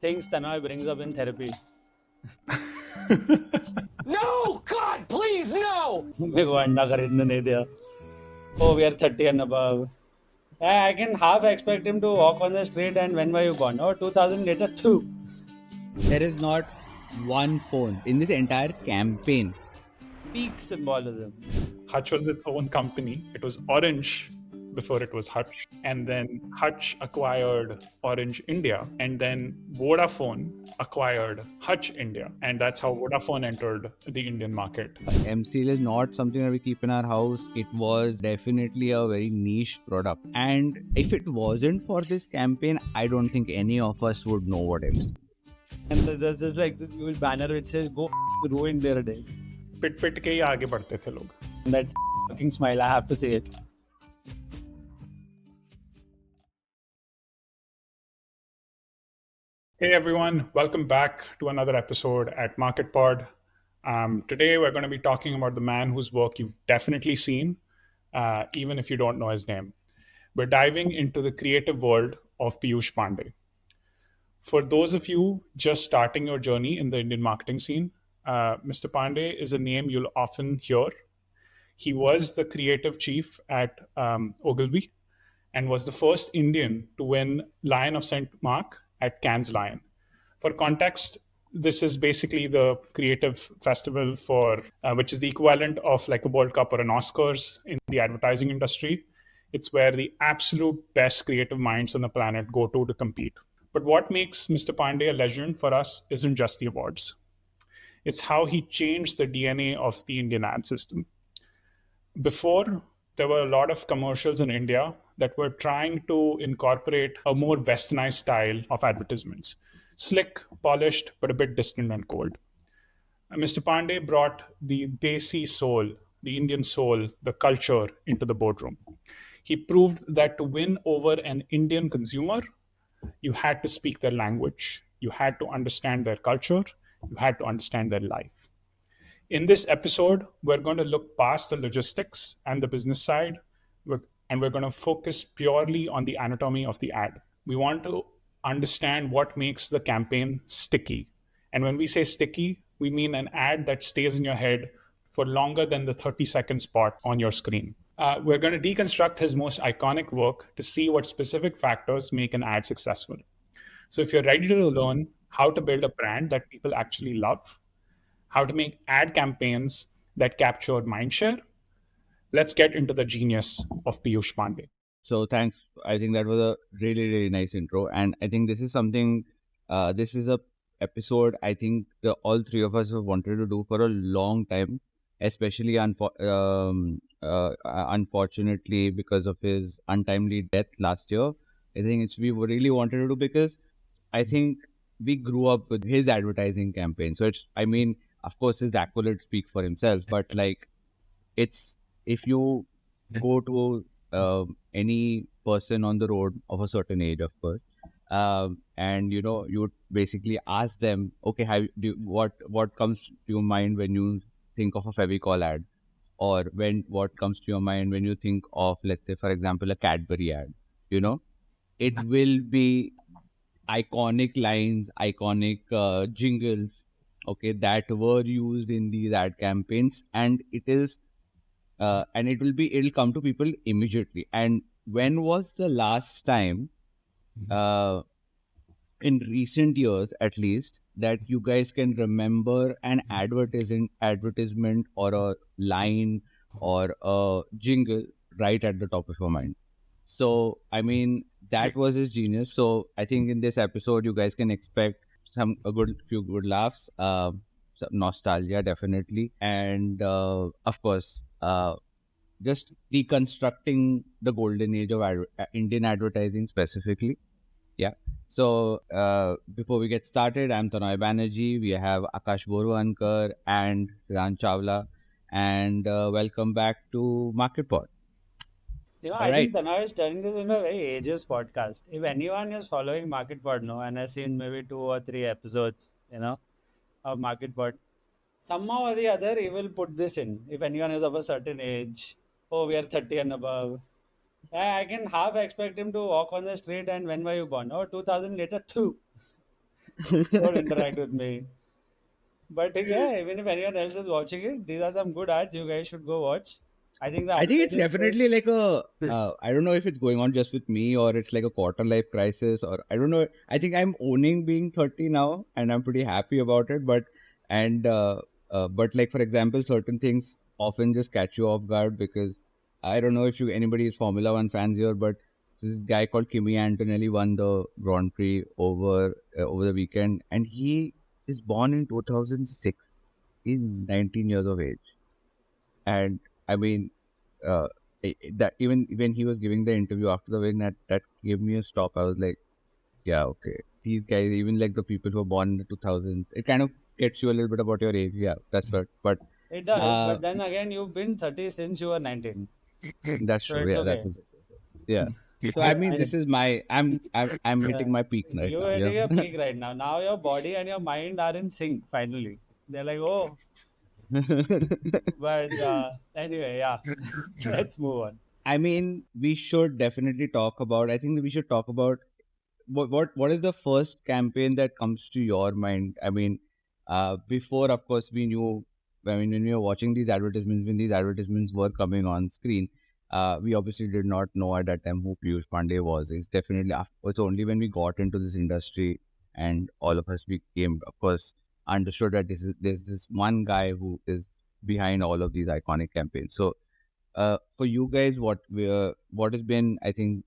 Things Tanay brings up in therapy. No! God, please, no! मेरे को अंडा खरीदने नहीं दिया. Oh, we are 30 and above. I can half expect him to walk on the street and when were you born? Oh, 2000 later, two. There is not one phone in this entire campaign. Peak symbolism. Hutch was its own company. It was Orange before it was Hutch. And then Hutch acquired Orange India. And then Vodafone acquired Hutch India. And that's how Vodafone entered the Indian market. MCL is not something that we keep in our house. It was definitely a very niche product. And if it wasn't for this campaign, I don't think any of us would know what MCL is. And there's just like this huge banner which says, go ruin their day. पिट पिट के ही आगे बढ़ते थे लोग. That fucking smile, I have to say it. Hey everyone, welcome back to another episode at MarketPod. Today we're going to be talking about the man whose work you've definitely seen, even if you don't know his name. We're diving into the creative world of Piyush Pandey. For those of you just starting your journey in the Indian marketing scene, Mr. Pandey is a name you'll often hear. He was the creative chief at Ogilvy and was the first Indian to win Lion of St. Mark at Cannes Lion. For context, this is basically the creative festival for which is the equivalent of like a World Cup or an Oscars in the advertising industry. It's where the absolute best creative minds on the planet go to compete. But what makes Mr. Pandey a legend for us isn't just the awards. It's how he changed the DNA of the Indian ad system. Before, there were a lot of commercials in India that were trying to incorporate a more westernized style of advertisements. Slick, polished, but a bit distant and cold. Mr. Pandey brought the Desi soul, the Indian soul, the culture into the boardroom. He proved that to win over an Indian consumer, you had to speak their language, you had to understand their culture, you had to understand their life. In this episode, we're going to look past the logistics and the business side, and we're going to focus purely on the anatomy of the ad. We want to understand what makes the campaign sticky. And when we say sticky, we mean an ad that stays in your head for longer than the 30-second spot on your screen. We're going to deconstruct his most iconic work to see what specific factors make an ad successful. So if you're ready to learn how to build a brand that people actually love, how to make ad campaigns that capture mindshare, let's get into the genius of Piyush Pandey. So thanks. I think that was a really, really nice intro. And I think this is something, this is a episode I think all three of us have wanted to do for a long time, especially unfortunately because of his untimely death last year. I think we really wanted to do because I think we grew up with his advertising campaign. So of course, his accolades speak for himself, but like if you go to any person on the road of a certain age, of course, and you would basically ask them, okay, what comes to your mind when you think of a Fevicol ad, or what comes to your mind when you think of, let's say, for example, a Cadbury ad. It will be iconic lines, iconic jingles, that were used in these ad campaigns, and it'll come to people immediately. And when was the last time, in recent years at least, that you guys can remember an advertisement or a line or a jingle right at the top of your mind? So that was his genius. So I think in this episode you guys can expect a few good laughs, some nostalgia definitely, and of course just deconstructing the golden age of Indian advertising specifically. Yeah. So before we get started, I'm Tanay Banerjee. We have Akash Boruankar and Siddhant Chawla, and welcome back to MarketPod. I think Tanay is turning this into a very ageist podcast. If anyone is following MarketPod now and has seen maybe 2 or 3 episodes, of MarketPod, somehow or the other, he will put this in. If anyone is of a certain age, we are 30 and above. I can half expect him to walk on the street and when were you born? Oh, 2000 later, two. Don't interact with me. But yeah, even if anyone else is watching it, these are some good ads. You guys should go watch. I think the I think it's advertising is great. definitely like a. I don't know if it's going on just with me or it's like a quarter life crisis or I don't know. I think I'm owning being 30 now and I'm pretty happy about it. And but like for example, certain things often just catch you off guard because I don't know if anybody is Formula One fans here, but this guy called Kimi Antonelli won the Grand Prix over the weekend, and he is born in 2006. He's 19 years of age, and I mean uh, that even when he was giving the interview after the win, that gave me a stop. I was like, yeah, okay, these guys, even like the people who were born in the 2000s, it kind of gets you a little bit about your age. Yeah, that's what. But It does, uh, but then again, you've been 30 since you were 19, that's so true. it's Yeah, okay. that's exactly so. Yeah. So I You, mean, I, this is my I'm hitting my peak right you're now. hitting a Yeah. peak right now. Now your body and your mind are in sync. Finally, they're like, oh, but anyway, yeah. Let's move on. I mean, we should definitely talk about. I think that we should talk about what is the first campaign that comes to your mind? I mean, before of course we knew. I mean, when we were watching these advertisements, when these advertisements were coming on screen, we obviously did not know at that time who Piyush Pandey was. It's definitely it's only when we got into this industry and all of us became, of course, understood that there's this one guy who is behind all of these iconic campaigns. So for you guys, what has been, I think,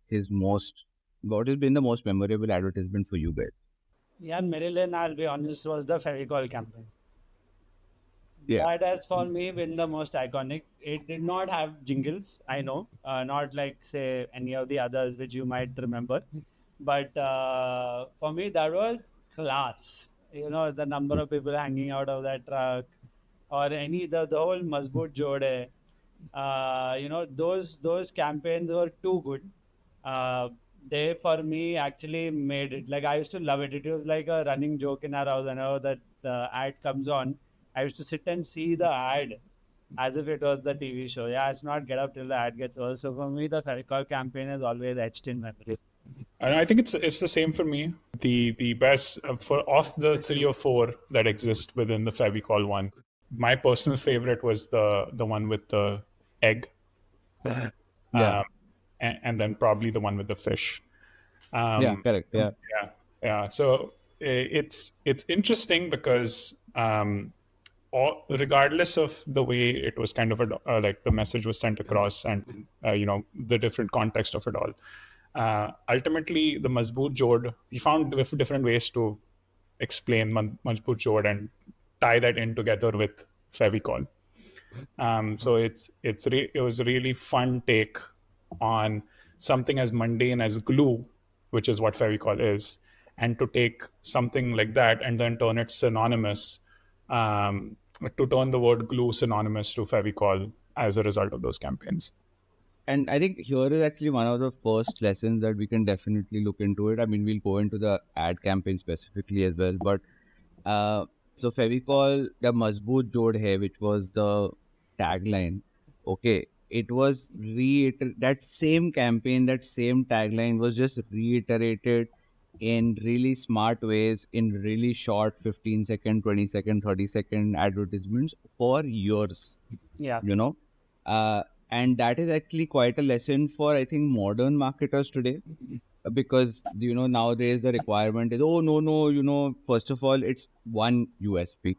what has been the most memorable advertisement for you guys? Yeah, Marilyn, I'll be honest, was the Fevicol campaign. Yeah, That has for me been the most iconic. It did not have jingles, I know, not like say any of the others which you might remember, but for me that was class. You know, the number of people hanging out of that truck, or any the whole Mazboot Jod hai. You know, those campaigns were too good. Uh, they for me actually made it. Like I used to love it. It was like a running joke in our house. Whenever that the ad comes on, I used to sit and see the ad as if it was the TV show. Yeah, it's not get up till the ad gets over. So for me, the Fevicol campaign is always etched in memory. And I think it's the same for me. The best for of the three or four that exist within the Fevicol one, my personal favorite was the one with the egg, yeah, um, and then probably the one with the fish. yeah, Um, correct. Yeah, yeah, yeah. So it's interesting because regardless of the way it was kind of like the message was sent across and the different context of it all, ultimately the Mazboot Jod, he found different ways to explain Mazboot Jod and tie that in together with Fevicol. So it was a really fun take on something as mundane as glue, which is what Fevicol is, and to take something like that and then turn it synonymous, to turn the word glue synonymous to Fevicol as a result of those campaigns. and I think here is actually one of the first lessons that we can definitely look into it. I mean, we'll go into the ad campaign specifically as well, but uh, so Fevicol, the Mazboot Jod hai, which was the tagline. Okay, it was that same campaign, that same tagline was just reiterated in really smart ways in really short 15-second, 20-second, 30-second advertisements for years, Yeah. you know. Uh, and that is actually quite a lesson for, I think, modern marketers today, because nowadays the requirement is, oh no, first of all it's one USP.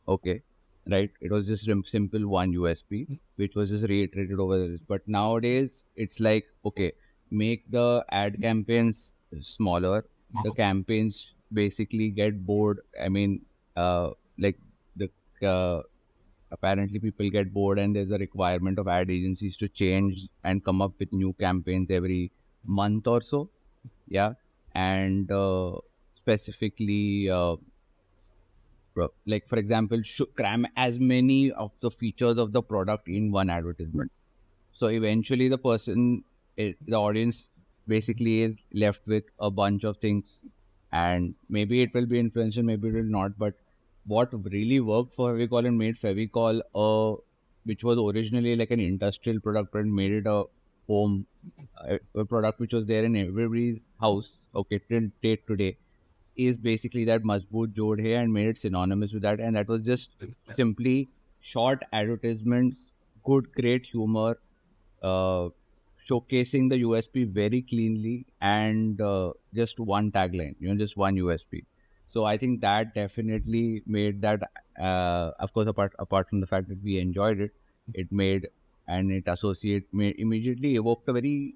Okay, right, it was just simple one USP which was just reiterated over this, but nowadays it's like, okay, make the ad campaigns smaller, the campaigns basically get bored. I mean, like the uh, apparently people get bored and there's a requirement of ad agencies to change and come up with new campaigns every month or so. Yeah. And specifically like for example, cram as many of the features of the product in one advertisement, so eventually the audience basically is left with a bunch of things, and maybe it will be influential, maybe it will not. But what really worked for Fevicol and made Fevicol, which was originally like an industrial product, and made it a home, a product which was there in everybody's house, okay, till date today, is basically that Mazboot Jod hai and made it synonymous with that. And that was just simply short advertisements, good, great humor, uh, showcasing the USP very cleanly, and just one tagline, just one USP. So I think that definitely made that, of course, apart from the fact that we enjoyed it, it made, and it immediately evoked a very,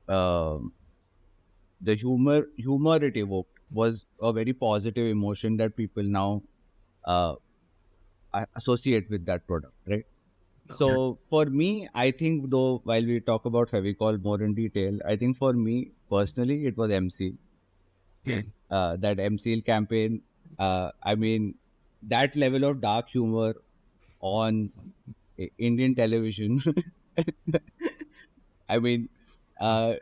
the humor it evoked was a very positive emotion that people now uh, associate with that product, right? So for me, I think, though, while we talk about Fevicol more in detail, I think for me personally, it was MC. That MCL campaign. I mean, that level of dark humor on Indian television. I mean, uh,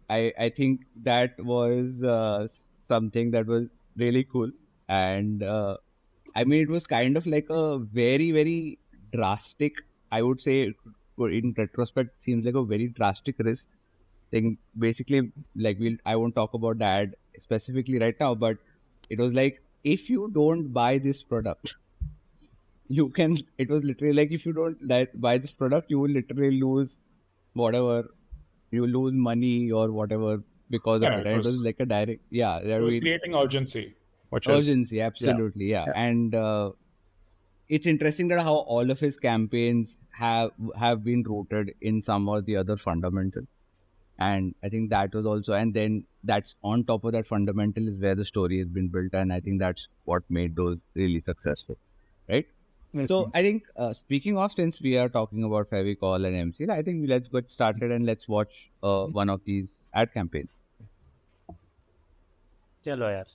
I think that was something that was really cool, and I mean, it was kind of like a very, very drastic, I would say, in retrospect, seems like a very drastic risk thing. Basically, like, I won't talk about the ad specifically right now, but it was like, if you don't buy this product, it was literally like, if you don't buy this product, you will literally lose whatever, you lose money or whatever because of Yeah, it. And it was like a direct, yeah, I it was mean, creating urgency, which is urgency, yeah, absolutely, yeah. yeah. And it's interesting that how all of his campaigns have been rooted in some or the other fundamental, and I think that was also, and then that's on top of that fundamental is where the story has been built, and I think that's what made those really successful, right? So I think, speaking of, since we are talking about Fevicol and MC, I think let's get started and let's watch one of these ad campaigns. चलो यार.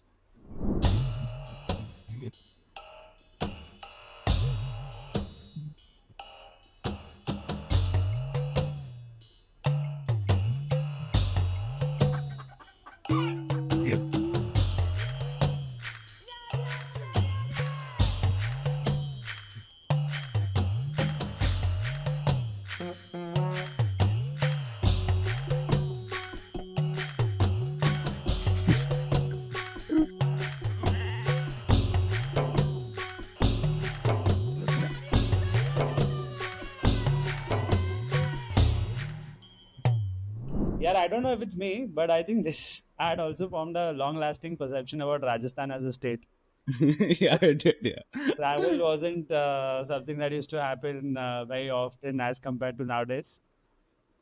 Yeah, I don't know if it's me, but I think this ad also formed a long-lasting perception about Rajasthan as a state. Yeah, it did, yeah. Travel wasn't something that used to happen very often as compared to nowadays.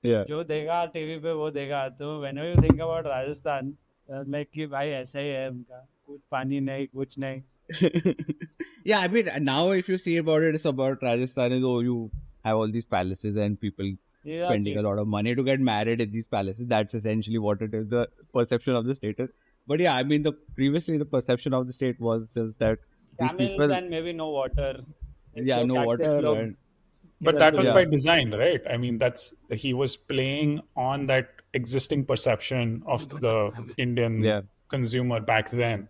Yeah. जो देखा TV पे वो देखा तो whenever you think about Rajasthan, like कि भाई ऐसा ही है उनका, कुछ पानी नहीं, कुछ नहीं. Yeah, I mean, now if you see about it, it's about Rajasthan is, oh, you have all these palaces and people spending a lot of money to get married in these palaces. That's essentially what it is, the perception of the state is. But yeah, I mean, previously the perception of the state was just that these Camels people, and maybe no water. एक yeah, दो no cactus water, लोग and But इधर that से was उधर. by design, right? I mean, that's he was playing on that existing perception of the Indian yeah, consumer back then,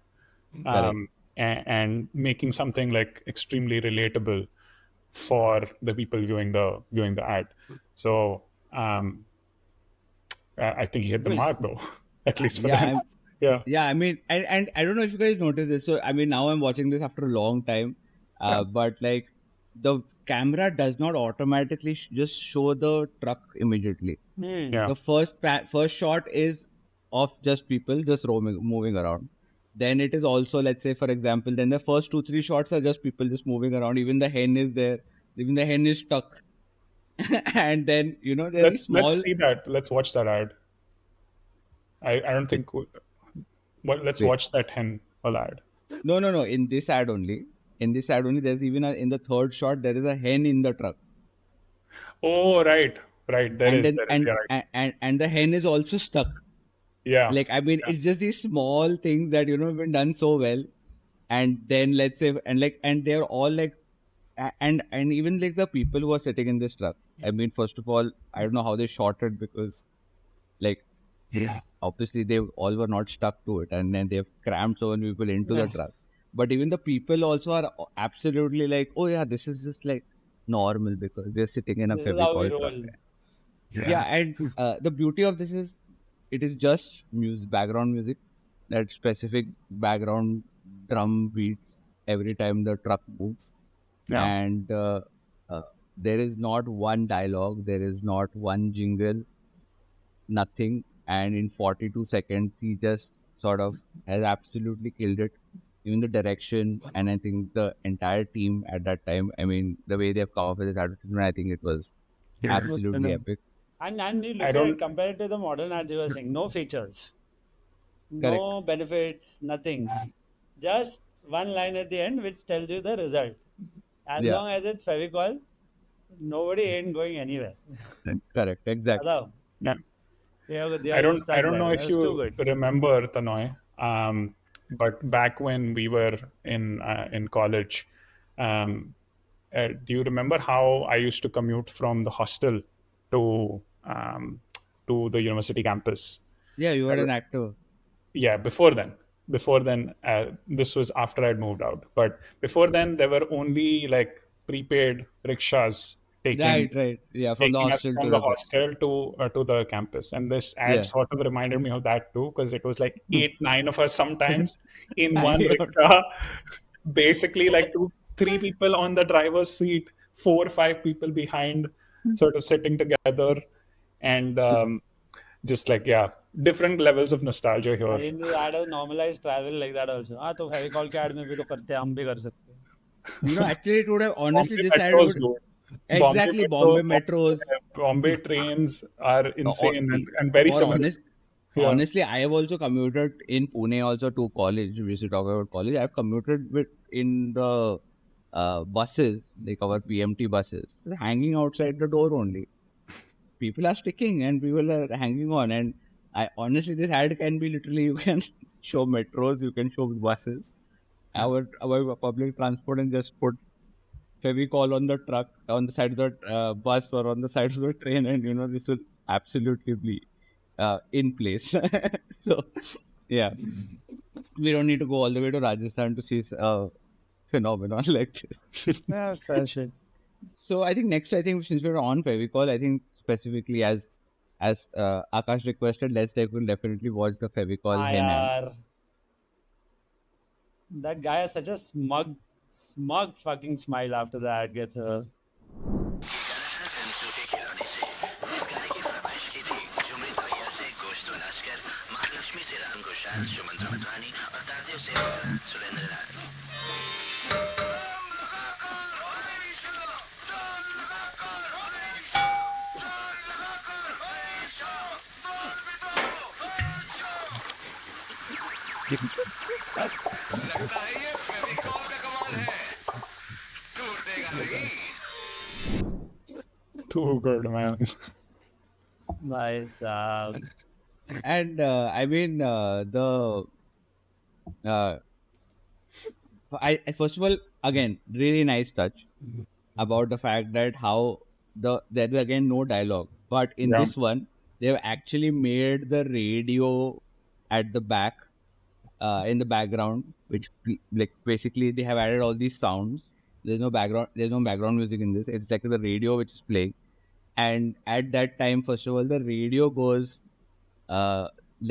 correct. and making something like extremely relatable for the people viewing the ad. So I think he hit the mark, though, at least for them. Yeah, Yeah, yeah, I mean, and I don't know if you guys noticed this. So, I mean, now I'm watching this after a long time, yeah, but like the camera does not automatically just show the truck immediately. yeah. The first shot is of just people just roaming, moving around. Then it is also, let's say, for example, then the first 2 3 shots are just people just moving around. Even the hen is there. Even the hen is stuck. And then there is Let's small. see that. Let's watch that ad. I don't think. Well, let's Wait, watch that hen ad. no. In this ad only. In this ad only, there's even in the third shot there is a hen in the truck, Oh, right, right. There and is, then there is. Yeah, right. and the hen is also stuck. Yeah, Like, I mean, yeah. it's just these small things that have been done so well, and then let's say, and they're all like, and even like the people who are sitting in this truck. I mean, first of all, I don't know how they shot it, because like, obviously they all were not stuck to it, and then they've crammed so many people into the truck. But even the people also are absolutely like, oh yeah, this is just like normal because they're sitting in a This is how we Fevicol truck. roll. Yeah, and the beauty of this is it is just background music. that specific background drum beats every time the truck moves, Yeah. and uh, there is not one dialogue, there is not one jingle, nothing. And in 42 seconds, he just sort of has absolutely killed it. Even the direction, and I think the entire team at that time, I mean, the way they've come up with this advertisement, I think it was absolutely epic. And you I look at it, don't. compare it to the modern ads you were saying, no features, Correct. no benefits, nothing. Just one line at the end which tells you the result. As Yeah, long as it's Fevicol, nobody ain't going anywhere. correct. Exactly. Hello. Yeah. They I are don't. just I stuck don't know there. if That's too you good. remember Tanoy, but back when we were in college, um, do you remember how I used to commute from the hostel to to the university campus? Yeah, you were an actor. Yeah, before then, this was after I'd moved out, but before then there were only like prepaid rickshaws taking Right, right. Yeah, from the taking us hostel from to the the. hostel to the campus. And this ad Yeah. sort of reminded me of that too, because it was like 8 9 of us sometimes in one Hanging out. rickshaw, basically like 2 3 people on the driver's seat, 4 5 people behind, sort of sitting together. And just like, yeah, different levels of nostalgia I here. think the ad has normalized travel like that also. हाँ तो फेविकॉल के ad में भी तो करते हैं हम भी कर सकते हैं. Actually, it would have, honestly, Bombay this ad metros, would. dude. Bombay Exactly, metro, Bombay metros. Bombay trains are Or, insane and very or similar. honest, Yeah. honestly, I have also commuted in Pune also to college. We used to talk about college. I've commuted with in the buses, like our PMT buses, hanging outside the door only. People are sticking and people are hanging on. And I honestly, this ad can be literally, you can show metros, you can show buses, our public transport, and just put Fevicol on the truck, on the side of the bus, or on the side of the train, and this will absolutely be in place. So, yeah, we don't need to go all the way to Rajasthan to see a phenomenon like this. Yeah, fair shit. So, I think next, I think since we're on Fevicol, I think specifically as Akash requested, let's definitely watch the Fevicol हाँ hen ad. यार, that guy has such a smug fucking smile after the ad gets her. लगता है ये फेविकॉल का कमाल है टूटेगा नहीं Too good, man. Nice. And I mean, uh, first of all, again, really nice touch about the fact that how there is again no dialogue, but in Yeah. this one they've actually made the radio at the back, in the background, which like basically they have added all these sounds. There's no background music in this. It's like the radio which is playing, and at that time, first of all, the radio goes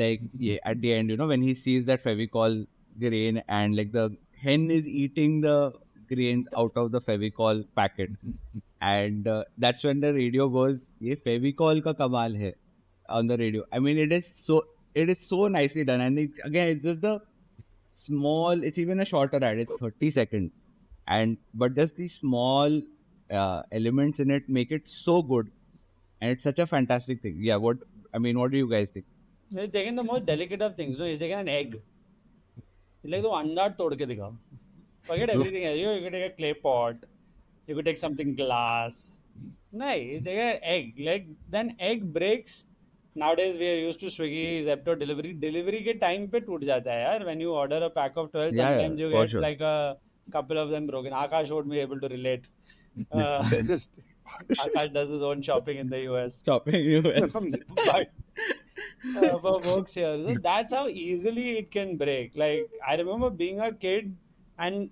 like, yeah, at the end, when he sees that Fevicol grain, and like the hen is eating the grains out of the Fevicol packet, and that's when the radio goes, "ये Fevicol का कमाल है," on the radio. I mean, it is so nicely done, and again, it's just the small. It's even a shorter ad. It's 30 seconds, and but just the small elements in it make it so good, and it's such a fantastic thing. Yeah, what do you guys think? he's taking the most delicate of things. No, he's taking an egg. He's like, तो अंडा तोड़ के दिखाओ. Forget everything else. You could take a clay pot. You could take something glass. No, he's taking an egg. Like, then egg breaks. Nowadays we are used to Swiggy, Zepto delivery. Delivery के time पे टूट जाता है यार. When you order a pack of 12, Yeah, yeah, sometimes you for get sure. like a couple of them broken. Akash would be able to relate. Uh, Akash does his own shopping in the US. Shopping US. But for folks here, so that's how easily it can break. Like, I remember being a kid, and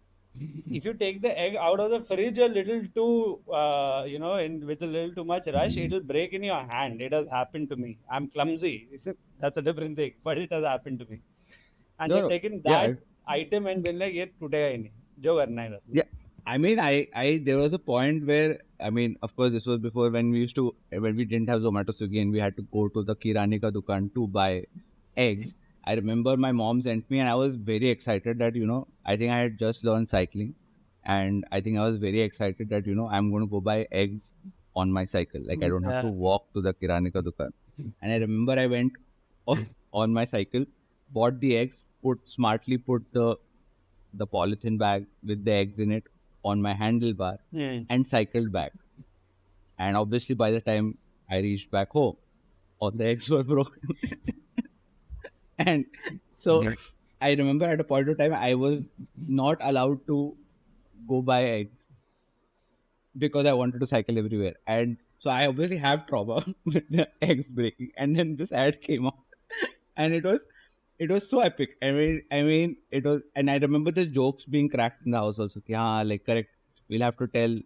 if you take the egg out of the fridge a little too, with a little too much rush, it'll break in your hand. It has happened to me. I'm clumsy. That's a different thing, but it has happened to me. and No, they're no. taking Yeah, that item and been like, ये टूटेगा ही नहीं, जो करना है कर लो. yeah. I mean, there was a point where, I mean, of course, this was before when when we didn't have Zomato Swiggy and we had to go to the Kirani ka dukan to buy eggs. I remember my mom sent me and I was very excited that, I think I had just learned cycling and I think I was very excited that, I'm going to go buy eggs on my cycle. Like I don't have to Yeah. walk to the Kirani ka dukan. And I remember I went on my cycle, bought the eggs, smartly put the polythene bag with the eggs in it on my handlebar and cycled back. And obviously, by the time I reached back home, all the eggs were broken. And so I remember at a point of time, I was not allowed to go buy eggs because I wanted to cycle everywhere. And so I obviously have trauma with the eggs breaking. And then this ad came out, and it was so epic. I mean, it was, and I remember the jokes being cracked in the house also. Ki, like correct. We'll have to tell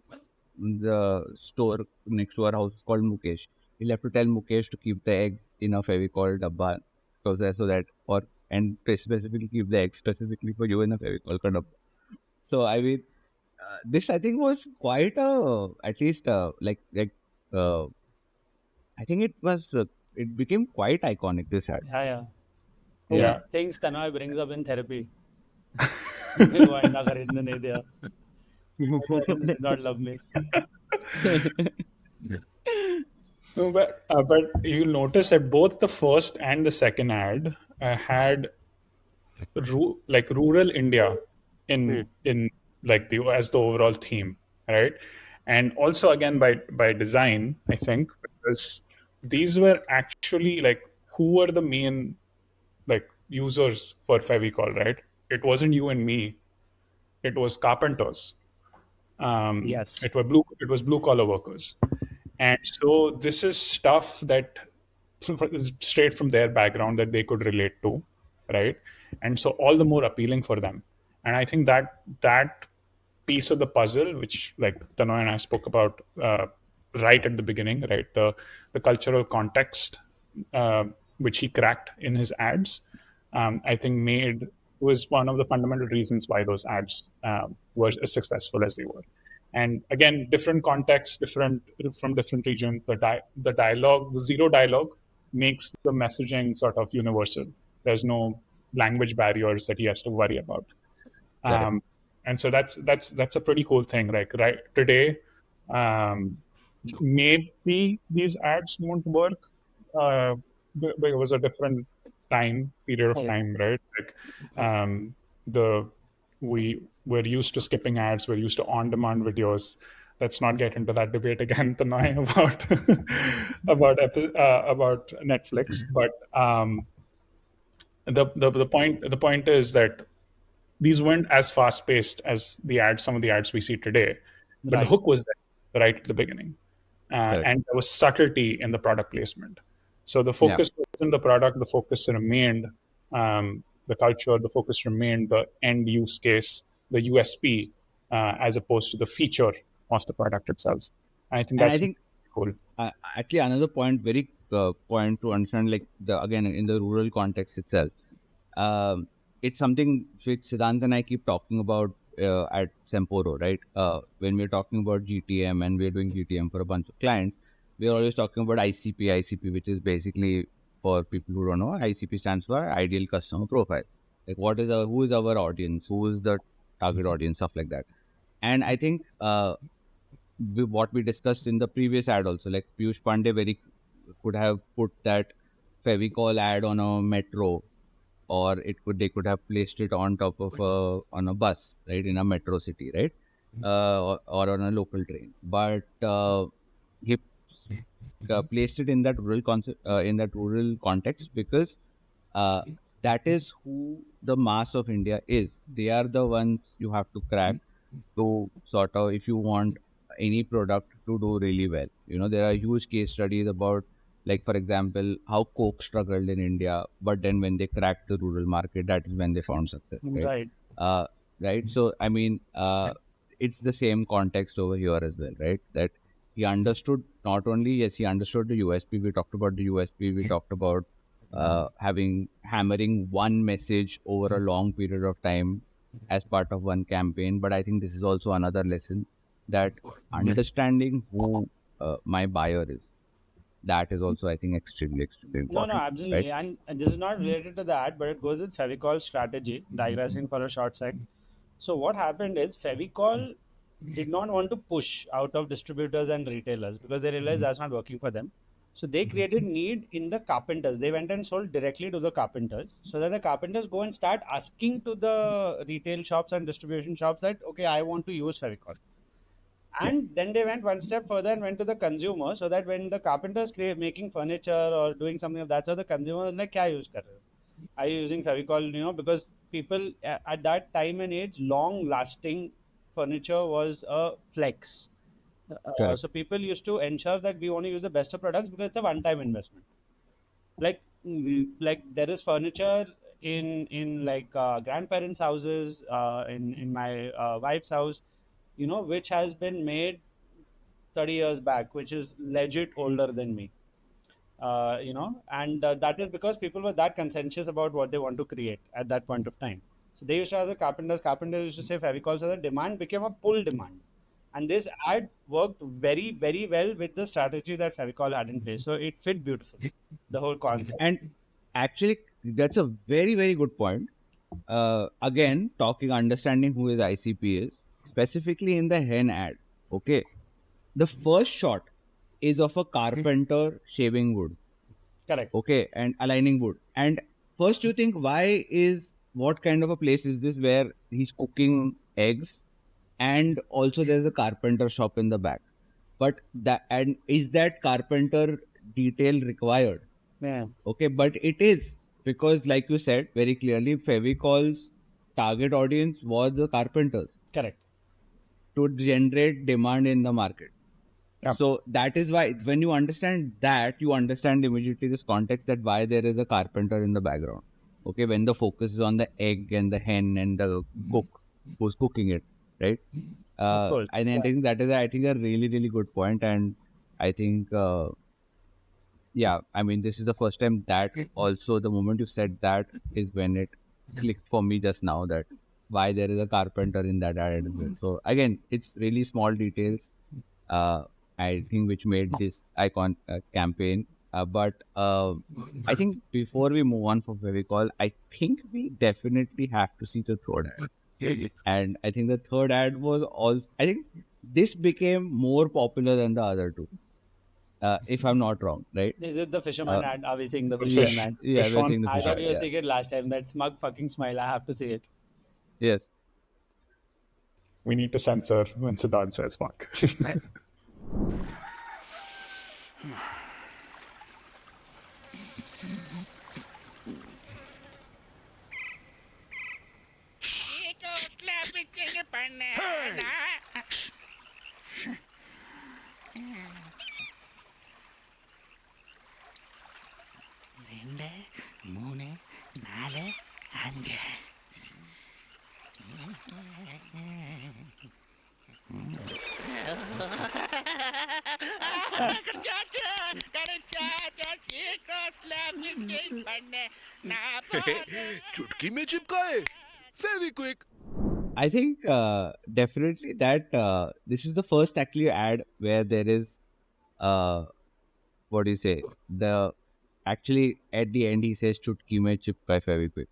the store next to our house is called Mukesh. We'll have to tell Mukesh to keep the eggs in a Fevicol dabba, so that or and specifically keep the eggs specifically for you in a Fevicol ka dabba. So I mean, this I think was quite at least uh, I think it became quite iconic, this ad. Yeah. Yeah. Things Tanay brings up in therapy. वो अंडा खरीदने नहीं दिया. My parents did not love me. No, but you'll notice that both the first and the second ad had rural India in like the as the overall theme, right? And also again by design, I think, because these were actually like who were the main like users for Fevicol, right? It wasn't you and me. It was carpenters. Yes. It was blue collar workers, and so this is stuff that is straight from their background that they could relate to, right? And so all the more appealing for them. And I think that piece of the puzzle, which like Tanoy and I spoke about right at the beginning, right? The cultural context which he cracked in his ads, I think was one of the fundamental reasons why those ads were as successful as they were. And again, different contexts, different from different regions. The dialogue, the zero dialogue, makes the messaging sort of universal. There's no language barriers that he has to worry about. And so that's a pretty cool thing. Like right today, maybe these ads won't work. But it was a different period of time, right? Like the we were used to skipping ads, we're used to on-demand videos. Let's not get into that debate again tonight about about Netflix. But the point is that these weren't as fast paced as some of the ads we see today, but the hook was there right at the beginning, and there was subtlety in the product placement. So the focus wasn't the product; the focus remained the culture. The focus remained the end use case, the USP, as opposed to the feature of the product itself. And I think And that's I think cool. actually another point, very point to understand, like again in the rural context itself, it's something which Siddhant and I keep talking about at Semporo, right? When we're talking about GTM and we're doing GTM for a bunch of clients, we're always talking about ICP, which is basically, for people who don't know, ICP stands for Ideal Customer Profile. Like who is our audience, who is the target audience, stuff like that. And I think what we discussed in the previous ad also, like Piyush Pandey could have put that Fevicol ad on a metro, or they could have placed it on top of on a bus, right, in a metro city, right, or on a local train. But he placed it in that rural context because uh, that is who the mass of India is. They are the ones you have to crack to sort of, if you want any product to do really well. There are huge case studies about, like, for example, how Coke struggled in India, but then when they cracked the rural market, that is when they found success, right? Right. Right. So, I mean, it's the same context over here as well, right? That he understood not only, yes, he understood the USP. We talked about the USP. We talked about hammering one message over a long period of time as part of one campaign. But I think this is also another lesson that understanding who my buyer is, that is also, I think, extremely No, important, right? absolutely. And this is not related to that, but it goes with Fevicol strategy, digressing for a short sec. So what happened is Fevicol did not want to push out of distributors and retailers because they realized that's not working for them. So they created need in the carpenters. They went and sold directly to the carpenters so that the carpenters go and start asking to the retail shops and distribution shops that, okay, I want to use Fevicol. Yeah, And then they went one step further and went to the consumer so that when the carpenters making furniture or doing something of that, so the consumer was like, kya use kar rahe ho? Are you using Fevicol? Because people at that time and age, long lasting furniture was a flex. correct. So people used to ensure that we only use the best of products because it's a one time investment. Like there is furniture in like grandparents' houses, in my wife's house, which has been made 30 years back, which is legit older than me. And that is because people were that conscientious about what they want to create at that point of time. So they used to ask the carpenters used to say Fevicol, so the demand became a pull demand. And this ad worked very, very well with the strategy that Fevicol had in place. So it fit beautifully, the whole concept. And actually, that's a very good point. Again, understanding who his ICP is, specifically in the hen ad. Okay, the first shot is of a carpenter shaving wood. Correct. Okay, and aligning wood. And first, you think, what kind of a place is this where he's cooking eggs, and also there's a carpenter shop in the back. But is that carpenter detail required? Yeah. Okay, but it is, because, like you said very clearly, Fevicol's target audience was the carpenters Correct. to generate demand in the market. Yeah. So that is why, when you understand that, you understand immediately this context that why there is a carpenter in the background. Okay, when the focus is on the egg and the hen and the cook who's cooking it, right? Of course. And I think that is, I think, a really good point. And I think, yeah, I mean, this is the first time that also, the moment you said that is when it clicked for me just now, that why there is a carpenter in that ad as well. So again, it's really small details, I think, which made this icon campaign. But I think before we move on for Fevicol, I think we definitely have to see the third ad. And I think the third ad was also, I think this became more popular than the other two. If I'm not wrong, right? Is it the Fisherman ad? Are we seeing the The Fisherman fish, ad? Yeah, fish we're one. seeing the I fish thought ad, you were yeah. seeing it last time. That smug fucking smile. I have to see it. Yes. We need to censor when Siddharth says fuck. ரெண்டு மூணு நாலு அஞ்சு चुटकी में चिपकाए Fevikwik I think definitely that this is the first actually ad where there is, what do you say, the actually at the end he says chutki mein chipka Fevikwik.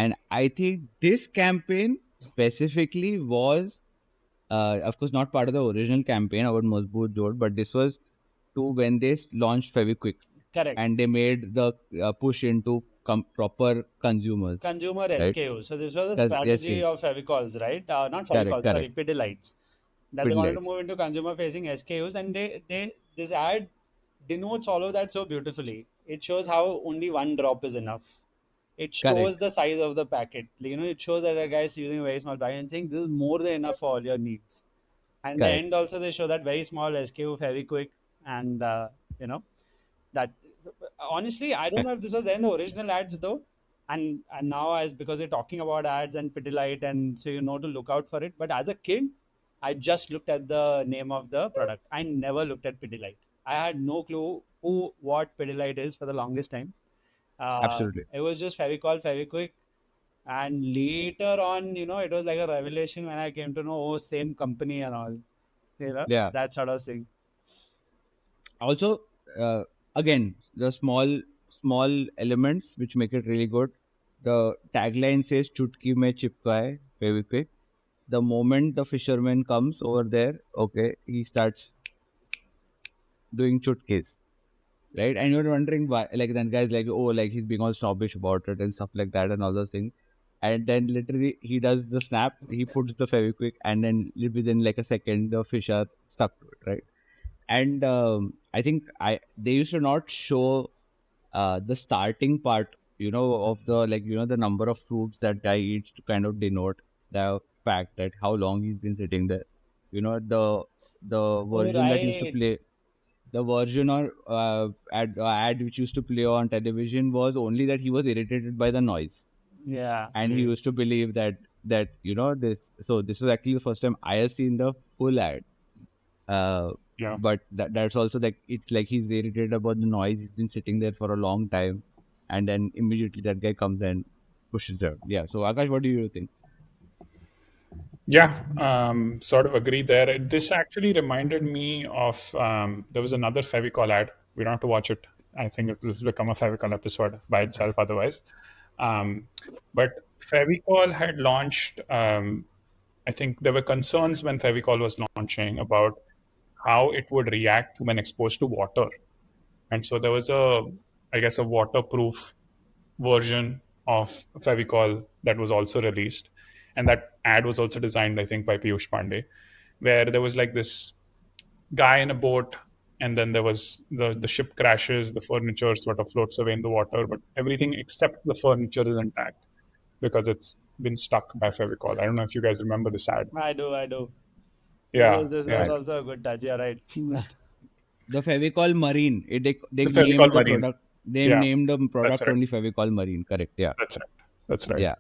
And I think this campaign specifically was, of course, not part of the original campaign about Mazboot Jod, but this was to when they launched Fevikwik. Correct. And they made the push into proper consumers. Consumer right? SKU. So this was a Yes, strategy yes. of Fevicols, right? Not Correct, Fevicols, sorry, correct. Pidilites. That they wanted to Pidilites. move into consumer-facing SKUs, and they this ad denotes all of that so beautifully. It shows how only one drop is enough. It shows Correct. the size of the packet. It shows that a guy is using a very small packet and saying this is more than enough for all your needs. And the Correct. end also they show that very small SKU Feviquick, and that honestly I don't know if this was there in the original ads though, and now as because we're talking about ads and Pidilite, and so to look out for it. But as a kid, I just looked at the name of the product. I never looked at Pidilite. I had no clue what Pidilite is for the longest time. Absolutely. It was just Fevicol, Feviquick. And later on, it was like a revelation when I came to know, oh, same company and all. Yeah. That sort of thing. Also, again, the small elements which make it really good. The tagline says "Chutki mein chipka hai quick." The moment the fisherman comes over there, okay, he starts doing chutkis, right? And you're wondering why, like, then guys like, oh, like he's being all snobbish about it and stuff like that and all those things. And then literally he does the snap, he puts the Feviquick, and then within like a second, the fish are stuck to it, right? And I think they used to not show the starting part, of the, like, the number of fruits that guy eats to kind of denote the fact that how long he's been sitting there. The Oh, version that used to right. play, the version or ad which used to play on television was only that he was irritated by the noise, Yeah. and he used to believe that this. So this was actually the first time I have seen the full ad. Yeah. But that's also like, it's like he's irritated about the noise. He's been sitting there for a long time, and then immediately that guy comes and pushes her. Yeah. So Akash, what do you think? Yeah, sort of agree there. This actually reminded me of there was another Fevicol ad. We don't have to watch it. I think it will become a Fevicol episode by itself otherwise. Um, but Fevicol had launched, I think there were concerns when Fevicol was launching about how it would react when exposed to water. And so there was I guess, a waterproof version of Fevicol that was also released. And that ad was also designed, I think, by Piyush Pandey, where there was like this guy in a boat, and then there was the ship crashes, the furniture sort of floats away in the water, but everything except the furniture is intact because it's been stuck by Fevicol. I don't know if you guys remember this ad. I do. I do. This Yeah, was this yeah. was also a good touch. You're right. The Fevicol Marine. They The Fevicol named the Marine. product. They Yeah, named the that's product right. only Fevicol Marine. Correct. Yeah. That's right. That's right. Yeah.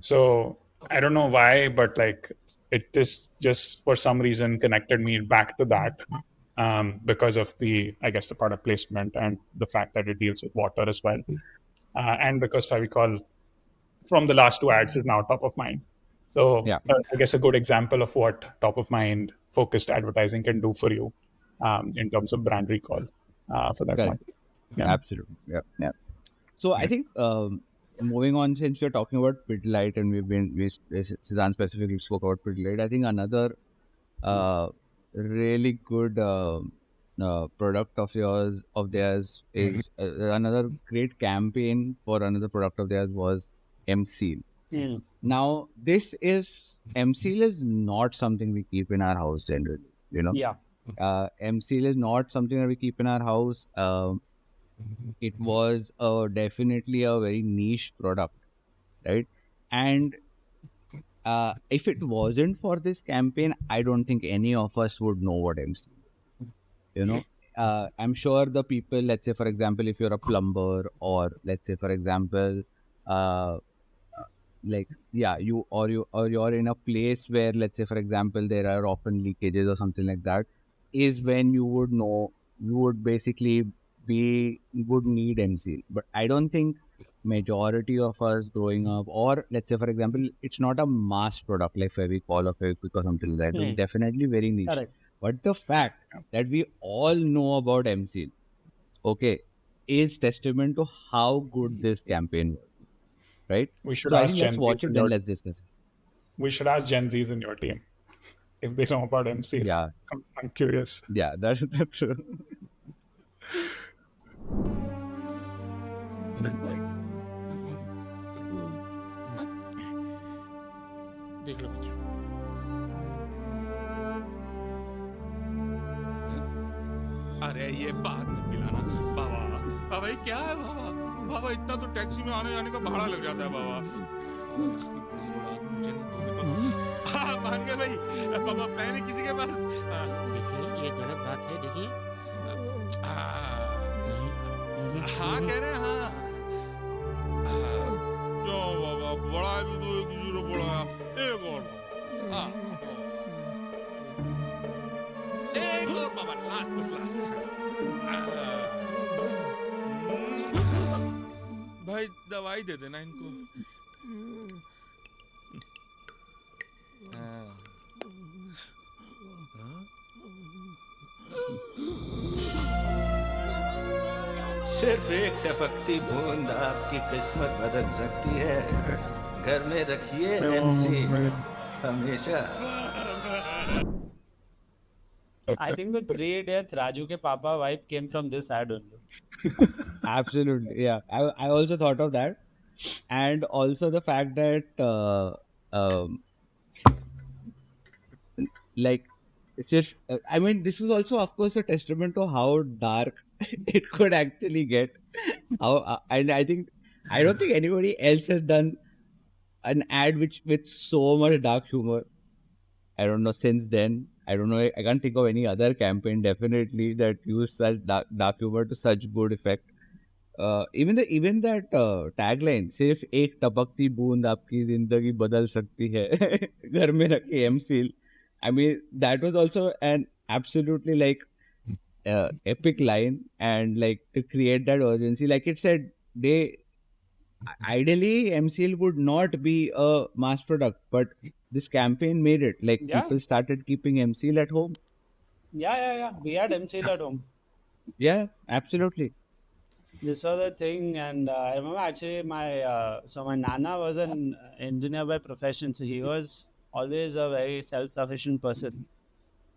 So I don't know why, but like this just for some reason connected me back to that, because of I guess, the product placement and the fact that it deals with water as well, and because Fevicol from the last two ads is now top of mind. So Yeah. I guess a good example of what top of mind focused advertising can do for you, in terms of brand recall, for that Correct. one. Yeah. Absolutely. Yeah. Yeah. So I think, moving on, since we're talking about Pidilite and Siddhant specifically spoke about Pidilite, I think another really good product of theirs is another great campaign for another product of theirs was M-Seal. Hmm. Now, M-Seal is not something we keep in our house generally, Yeah. M-Seal is not something that we keep in our house. It was definitely a very niche product, right? And if it wasn't for this campaign, I don't think any of us would know what MC is. I'm sure the people, let's say, for example, if you're a plumber, or let's say, for example, uh, like, yeah, you're in a place where, let's say, for example, there are often leakages or something like that, is when you would know, you would basically would need MC. But I don't think majority of us growing up, or let's say, for example, it's not a mass product like Fevicol or Feviquick or something like that. It's definitely very niche. Correct. But the fact that we all know about MC, okay, is testament to how good this campaign was, right? We should So I ask think let's Gen Zs watch it, in then your let's discuss it. we should ask Gen Zs in your team if they know about MC. Yeah, I'm curious. yeah, that's true. देख लो बच्चों अरे ये बाद में पिलाना बाबा बाबा ये क्या है बाबा बाबा इतना तो टैक्सी में आने जाने का भाड़ा लग जाता है बाबा हाँ मान गए भाई बाबा पहले किसी के पास देखिए ये गलत बात है देखिए हाँ कह रहे हैं हाँ क्यों बाबा बड़ा है भी तो एक जीरो बड़ा एक और हाँ एक और बाबा लास्ट बस लास्ट दवाई दे देना इनको. हाँ. सिर्फ एक टपकती बूंद आपकी किस्मत बदल सकती है. घर में रखिए एमसी हमेशा. I think the 3 Idiots Raju ke Papa vibe came from this ad only. Absolutely, yeah. I also thought of that, and also the fact that like it's just I mean, this is also of course a testament to how dark it could actually get. How and I don't think anybody else has done an ad which with so much dark humor. I don't know since then. I don't know. I can't think of any other campaign definitely that used such dark humor to such good effect. Even that tagline, सिर्फ एक टपकती बूंद आपकी जिंदगी बदल सकती है घर में रखी M-Seal. I mean, that was also an absolutely like epic line, and like to create that urgency, like it said, they ideally MCL would not be a mass product, but this campaign made it. Like people started keeping MCL at home. Yeah. We had MCL at home. Yeah, absolutely. This was the thing, and I remember actually my Nana was an engineer by profession, so he was always a very self-sufficient person.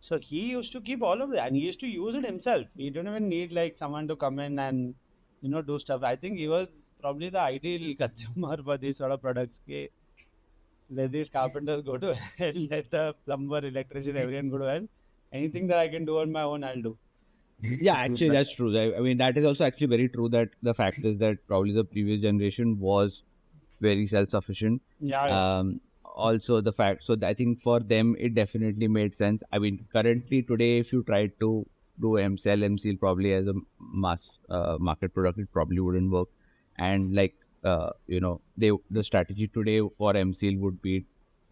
So he used to keep all of that, and he used to use it himself. He didn't even need like someone to come in and do stuff. I think he was probably the ideal consumer for these sort of products. Let these carpenters go to hell, let the plumber, electrician, everyone go to hell. Anything that I can do on my own, I'll do. Yeah, actually, that's true. I mean, that is also actually very true. That the fact is that probably the previous generation was very self-sufficient. Yeah. Also, the fact, so I think for them it definitely made sense. I mean, currently today, if you try to do MCL probably as a mass market product, it probably wouldn't work. And like the strategy today for MCL would be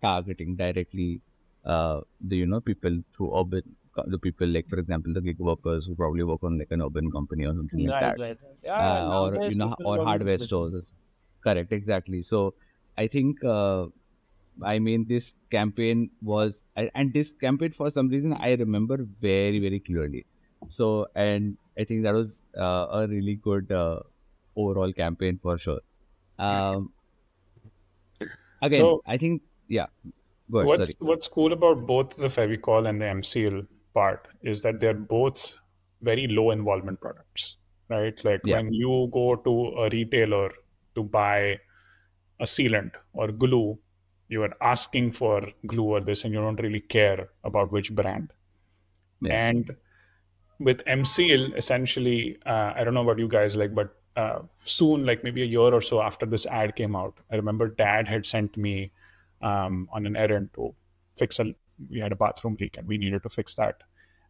targeting directly the people through urban, the people like, for example, the gig workers who probably work on like an urban company or something like that. Right. Yeah, Or nowadays people or don't hardware do stores. Correct, exactly. So I think I mean, this campaign was, and this campaign for some reason I remember very, very clearly. So, and I think that was a really good overall campaign for sure. Again, So I think, yeah, go ahead, sorry. what's cool about both the Fevicol and the MCL part is that they're both very low involvement products, right? Like Yeah. when you go to a retailer to buy a sealant or glue, you are asking for glue or this, and you don't really care about which brand. Yeah. And with MCL, essentially, I don't know about you guys, like, but soon, like maybe a year or so after this ad came out, I remember Dad had sent me on an errand to fix we had a bathroom leak and we needed to fix that.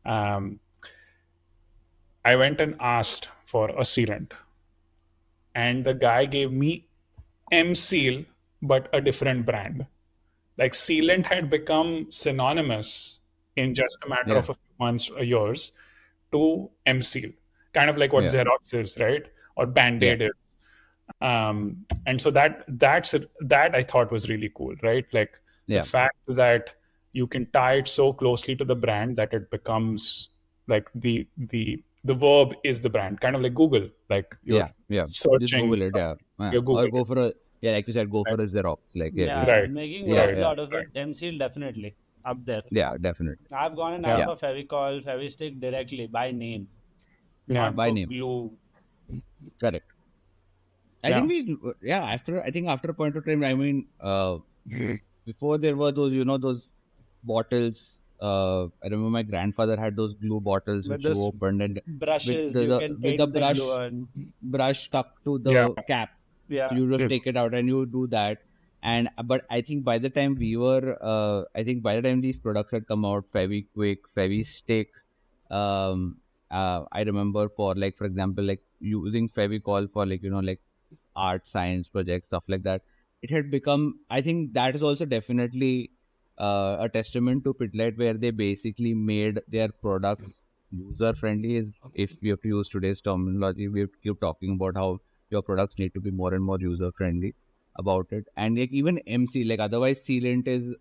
I went and asked for a sealant, and the guy gave me MCL, but a different brand. Like sealant had become synonymous in just a matter of a few months or years to MCL, kind of like what Xerox is, right? Or Band-Aid is. And so that I thought was really cool, right? Like the fact that you can tie it so closely to the brand that it becomes like the verb is the brand, kind of like Google, like you're searching. Just Google it, or go for a, like you said, go for a Xerox, like making words out of it. MCL definitely up there. Yeah, definitely. I've gone and asked for Fevicol, Fevistick directly by name. Not by name. Glue. Correct. I think after a point of time, I mean, before there were those, those bottles. I remember my grandfather had those glue bottles which you opened and brushes with the brush stuck to the cap. Yeah. So you just take it out and you do that. And but I think by the time these products had come out, Feviquick, Fevistick, I remember for example, like using Fevicol for like art, science projects, stuff like that. It had become, I think that is also definitely a testament to Pidlet, where they basically made their products user friendly. If we have to use today's terminology, we keep talking about how your products need to be more and more user friendly about it. And like even MC, like otherwise sealant is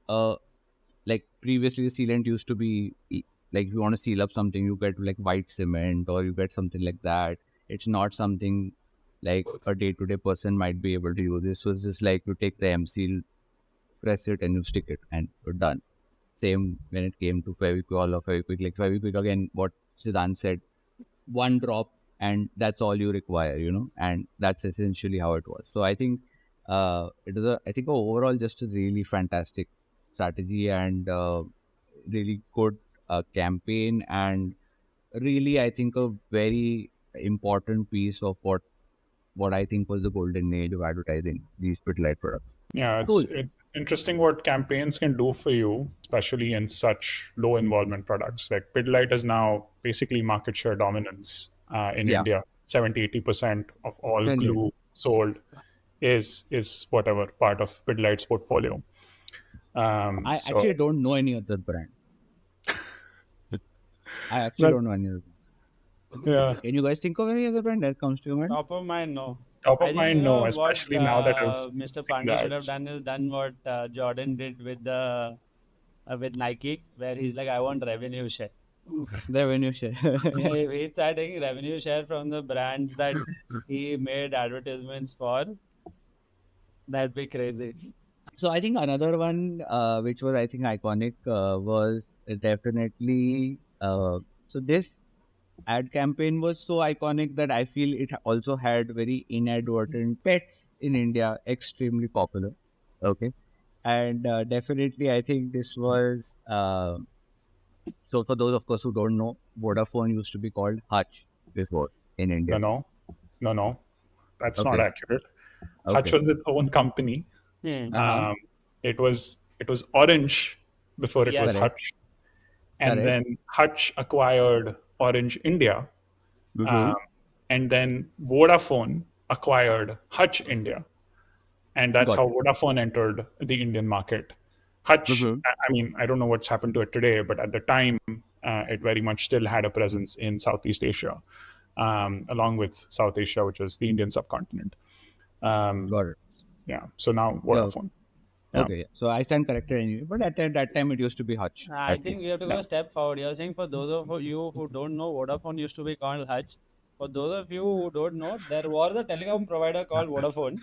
like previously the sealant used to be like if you want to seal up something, you get like white cement or you get something like that. It's not something like a day-to-day person might be able to use this. So it's just like you take the MC, press it and you stick it and you're done. Same when it came to Fevicol or Feviquick. Like Feviquick again, what Siddhant said, one drop and that's all you require, and that's essentially how it was. So I think it is I think overall just a really fantastic strategy and really good campaign, and really I think a very important piece of what I think was the golden age of advertising these Pidilite products. Yeah, Cool. it's interesting what campaigns can do for you, especially in such low involvement products. Like Pidilite is now basically market share dominance in Yeah. India. 70-80% of all Brilliant. glue sold is whatever part of Pidilite's portfolio. I So actually don't know any other brand. I actually don't know any other brand. yeah, Can you guys think of any other brand that comes to your mind? Top of mind, no. top I of think mind, no. what Especially now that I've Mr. seen Pandey should have ads. done is done what Jordan did with Nike, where he's like, I want revenue share. Revenue share. If he tried taking revenue share from the brands that he made advertisements for, that'd be crazy. So I think another one, which was I think iconic, was definitely. So this ad campaign was so iconic that I feel it also had very inadvertent pets in India, extremely popular. Okay, and definitely I think this was. So for those of course who don't know, Vodafone used to be called Hutch before in India. No. That's not Okay. accurate. Okay. Hutch was its own company. Uh-huh. It was Orange before it Yes. was Correct. Hutch, and Correct. then Hutch acquired Orange India, Mhm. and then Vodafone acquired Hutch India, and that's Got how it. Vodafone entered the Indian market. Hutch, Mhm. I mean, I don't know what's happened to it today, but at the time, it very much still had a presence in Southeast Asia, along with South Asia, which is the Indian subcontinent. Got it. Yeah, so now Yeah. Vodafone. Yeah. Okay. Yeah. So I stand corrected anyway. But at that time it used to be Hutch. I at think least. we have to go a step forward. You're saying for those of you who don't know, Vodafone used to be called Hutch. For those of you who don't know, there was a telecom provider called Vodafone.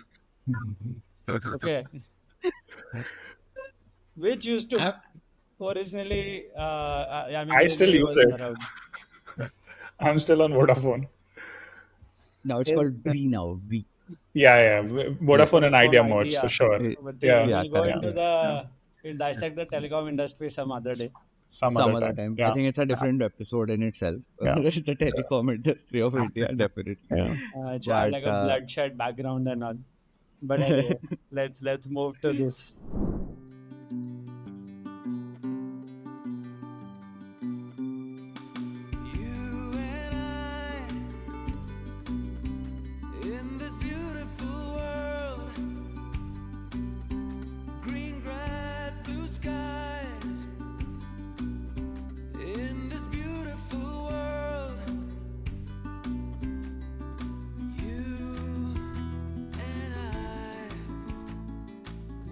Okay. Which used to originally, I mean, I still it use wasn't it. around. I'm still on Vodafone. Now it's called V now. V. Yeah. Vodafone and Idea Vodafone merged for Idea. sure. But Yeah, Yeah, we'll go correct. into we'll dissect the telecom industry some other day. some Some other other time. time. I Yeah. think it's a different episode in itself. Yeah. The telecom industry of India, definitely. Yeah. It had like a But, bloodshed background and all. But anyway, let's move to this. In this beautiful world, green grass, blue skies. In this beautiful world, you and I,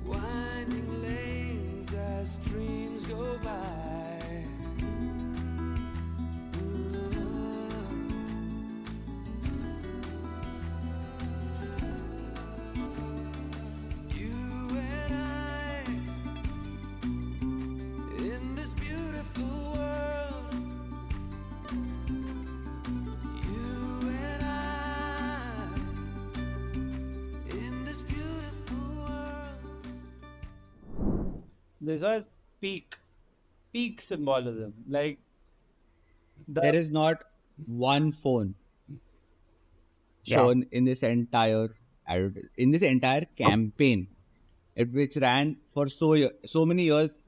winding lanes as streams go by. You and I, in this beautiful world. You and I, in this beautiful world. This was peak symbolism. Like there is not one phone Yeah. shown in this entire campaign, which ran for so many years.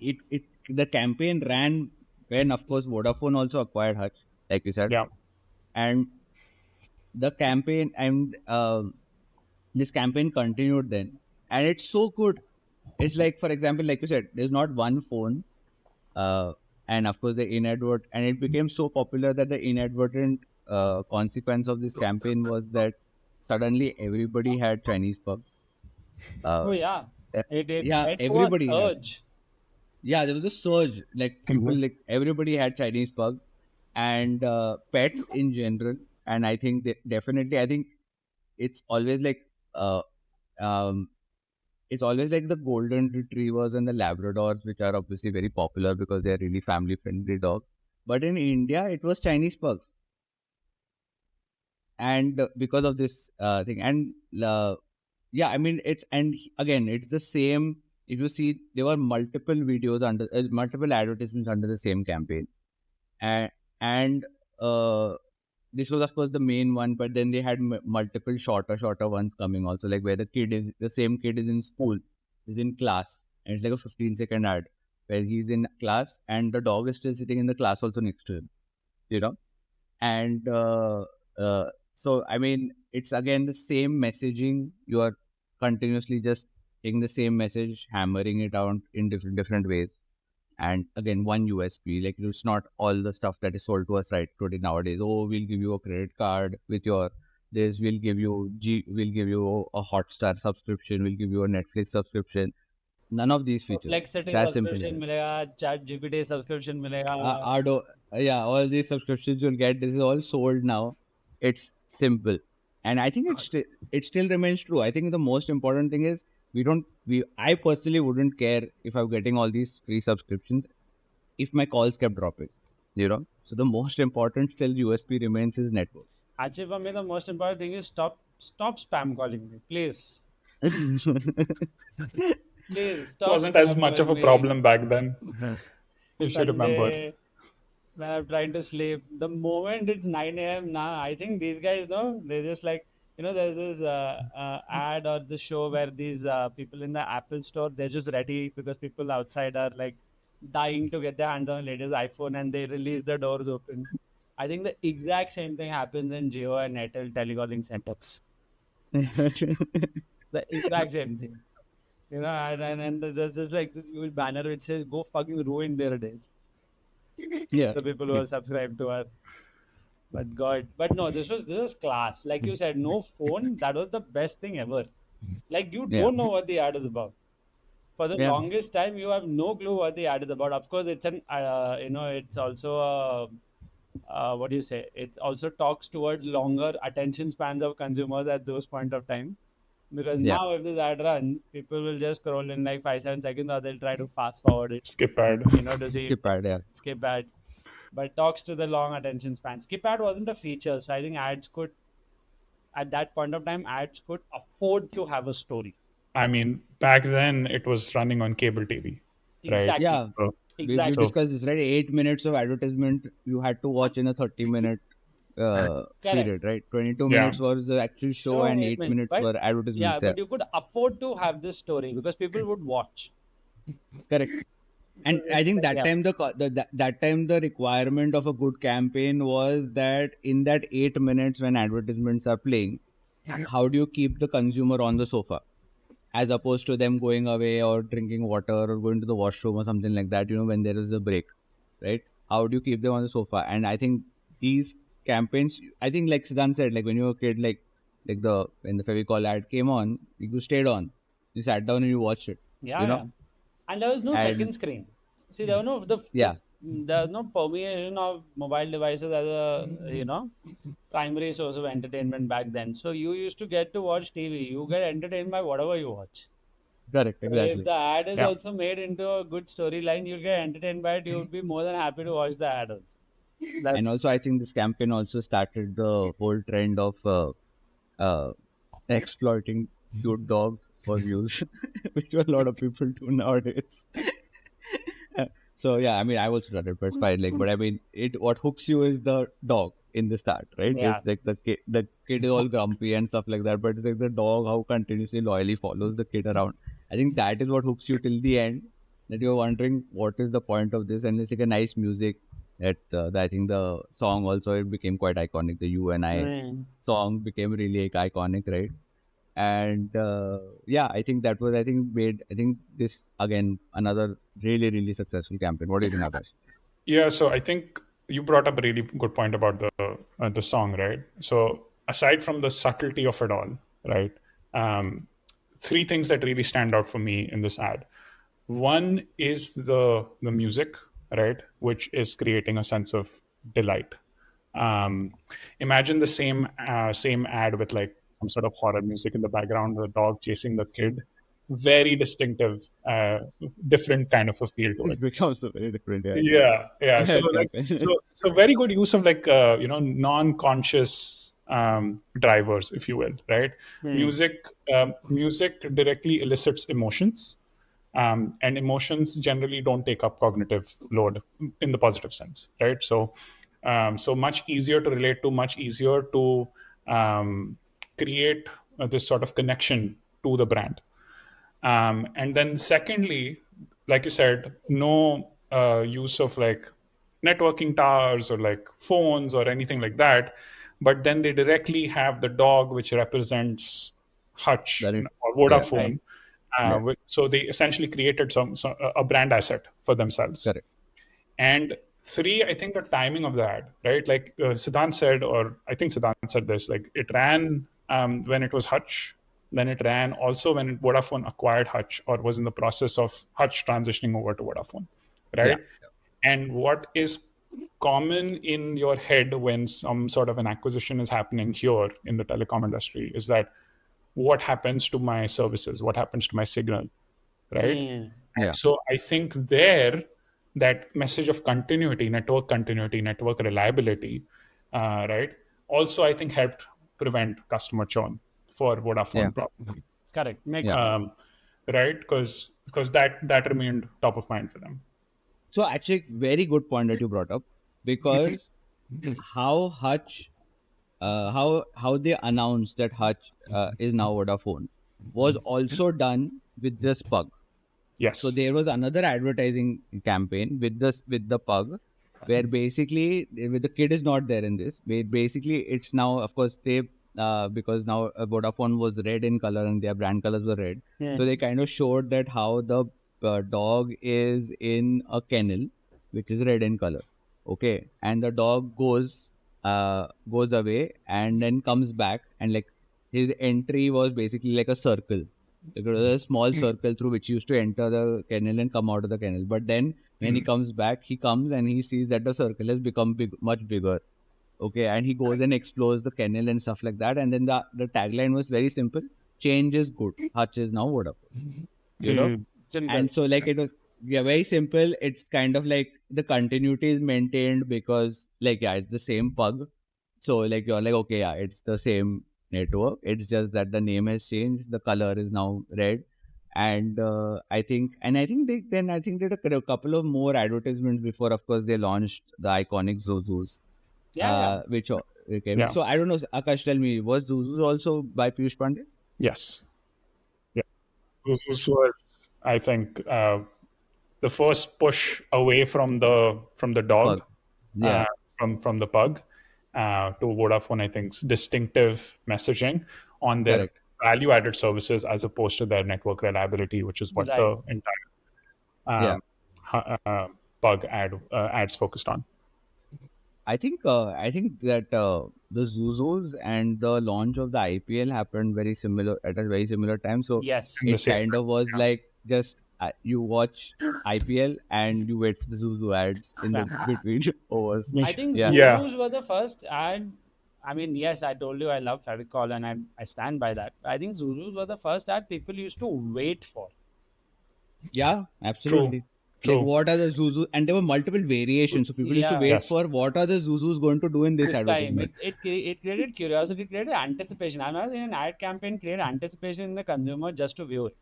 The campaign ran when, of course, Vodafone also acquired Hutch, like you said. Yeah. And the campaign and this campaign continued then, and it's so good. It's like, for example, like you said, there's not one phone, and of course the inadvertent, and it became so popular that the inadvertent consequence of this campaign was that suddenly everybody had Chinese pugs. Oh yeah, it Yeah, led to a everybody had. surge. Yeah, there was a surge. Like people, like everybody had Chinese pugs and pets in general. And I think that definitely, I think it's always like uh, um, it's always like the golden retrievers and the Labradors, which are obviously very popular because they're really family friendly dogs. But in India, it was Chinese pugs, and because of this thing, and yeah, I mean, again, it's the same. If you see, there were multiple videos under multiple advertisements under the same campaign, and uh, this was of course the main one, but then they had multiple shorter ones coming also, like where the same kid is in school, is in class, and it's like a 15-second ad where he's in class and the dog is still sitting in the class also next to him, you know. And so I mean, it's again the same messaging. You are continuously just taking the same message, hammering it out in different ways. And again, one USP, like it's not all the stuff that is sold to us right today nowadays. Oh, we'll give you a credit card with your this, we'll give you a Hotstar subscription, we'll give you a Netflix subscription. None of these features. It's Flexity as simple as subscription मिलेगा, chat GPT subscription मिलेगा. Ardo, yeah, all these subscriptions you'll get. This is all sold now. It's simple, and I think it still remains true. I think the most important thing is I personally wouldn't care if I'm getting all these free subscriptions if my calls kept dropping, you know. So the most important still USP remains is network. Actually, for me, the most important thing is stop spam calling me, please. Please stop. Wasn't as much of a problem back then, if you remember. Sunday, when I'm trying to sleep, the moment it's 9 a.m. now, I think these guys know, they just like, there's this ad or the show where these people in the Apple store, they're just ready because people outside are like dying to get their hands on the latest iPhone and they release the doors open. I think the exact same thing happens in Jio and Airtel telecalling setups. The exact same thing. And there's just like this huge banner which says, go fucking ruin their days. Yeah. The people who are subscribed to us. But no, this was class. Like you said, no phone, that was the best thing ever. Like you don't know what the ad is about. For the longest time, you have no clue what the ad is about. Of course, it's it's also what do you say? It also talks towards longer attention spans of consumers at those point of time. Because now if this ad runs, people will just scroll in like 5-7 seconds, or they'll try to fast forward it. Skip ad. To see skip ad, yeah. Skip ad. But talks to the long attention span. Skip ad wasn't a feature, so I think at that point of time, ads could afford to have a story. I mean, back then it was running on cable TV. Right? Exactly. Yeah. Exactly. We discussed this, right? 8 minutes of advertisement you had to watch in a 30-minute period, right? 22 minutes was the actual show and 8 minutes were advertisements. Yeah, but you could afford to have this story because people would watch. Correct. And I think that time the requirement of a good campaign was that in that 8 minutes when advertisements are playing, how do you keep the consumer on the sofa? As opposed to them going away or drinking water or going to the washroom or something like that, when there is a break, right? How do you keep them on the sofa? And I think these campaigns, I think like Siddhant said, like when you were a kid, like when the Fevicol ad came on, you stayed on. You sat down and you watched it. Yeah. And there was no second screen. See, there was there was no permeation of mobile devices as a primary source of entertainment back then. So you used to get to watch TV. You get entertained by whatever you watch. Correct, exactly. If the ad is also made into a good storyline, you'll get entertained by it. You would be more than happy to watch the ad also. And also, I think this campaign also started the whole trend of exploiting cute dogs for views, which a lot of people do nowadays. So yeah, I mean, I also done it, but it's fine. Like, but I mean, what hooks you is the dog in the start, right? Yeah. It's like the kid is all grumpy and stuff like that, but it's like the dog how continuously loyally follows the kid around. I think that is what hooks you till the end. That you're wondering what is the point of this, and it's like a nice music. I think the song also it became quite iconic. The You and I song became really iconic, right? And I think that was I think this again another really successful campaign. What do you think, Akash? Yeah, so I think you brought up a really good point about the song, right? So aside from the subtlety of it all, right? Three things that really stand out for me in this ad. One is the music, right, which is creating a sense of delight. Imagine the same ad with like some sort of horror music in the background, the dog chasing the kid. Very distinctive, different kind of a feel to It it. becomes a very different. Yeah. So like, Campaign. so very good use of like non-conscious drivers, if you will, right? Music directly elicits emotions, and emotions generally don't take up cognitive load in the positive sense, right? So much easier to relate to, much easier to create this sort of connection to the brand. And then secondly, like you said, no use of like networking towers or like phones or anything like that. But then they directly have the dog, which represents Hutch That is, or yeah, Vodafone. yeah, So they essentially created a brand asset for themselves. correct. And three, I think the timing of the ad, right? Like Siddhant said, or I think Siddhant said this, like it ran when it was Hutch. Then it ran also when Vodafone acquired Hutch or was in the process of Hutch transitioning over to Vodafone, right? And what is common in your head when some sort of an acquisition is happening here in the telecom industry is that what happens to my services? What happens to my signal, right? Yeah. So I think there, that message of continuity, network reliability, right, also I think helped prevent customer churn for Vodafone, Yeah. probably. Correct. Makes Yeah. sense. Right, because that remained top of mind for them. So actually, very good point that you brought up, because how Hutch, how they announced that Hutch is now Vodafone was also done with this pug. Yes. So there was another advertising campaign with the pug, where basically the kid is not there in this. Basically, it's now, of course, they because now Vodafone was red in color and their brand colors were red. Yeah. So they kind of showed that how the dog is in a kennel, which is red in color. Okay, and the dog goes away and then comes back, and like his entry was basically like a circle. It was a small circle through which he used to enter the kennel and come out of the kennel. But then when he comes back, he comes and he sees that the circle has become much bigger. Okay, and he goes and explores the kennel and stuff like that. And then the tagline was very simple: "Change is good. Hutch is now Vodafone." You know, Jingle. and so like it was, yeah, very simple. It's kind of like the continuity is maintained because like, yeah, it's the same pug. So like you're like, okay, yeah, it's the same network. It's just that the name has changed. The color is now red. And I think they did a couple of more advertisements before, of course, they launched the iconic ZooZoos, Yeah. which came. Yeah. So I don't know, Akash, tell me, was ZooZoo also by Piyush Pandey? Yes. Yeah. This was, I think, the first push away from the dog, Pug. Yeah. from the pug, to Vodafone, I think, distinctive messaging on their Correct. value-added services as opposed to their network reliability, which is what Right. the entire Yeah. pug ads focused on. I think that the ZooZoos and the launch of the IPL happened very similar at a very similar time. So Yes. In the it same kind of was like just you watch IPL and you wait for the ZooZoo ads in the between overs. I think Yeah. ZooZoos were the first ad. I mean, yes, I told you I love Fevicol and I stand by that. I think ZooZoos were the first ad people used to wait for. Yeah, absolutely. True. Like, what are the ZooZoos? And there were multiple variations. So people used to Yeah. wait Yes. for what are the ZooZoos going to do in this This time, advertisement. it created curiosity, it created anticipation. I'm not saying an ad campaign created anticipation in the consumer just to view it.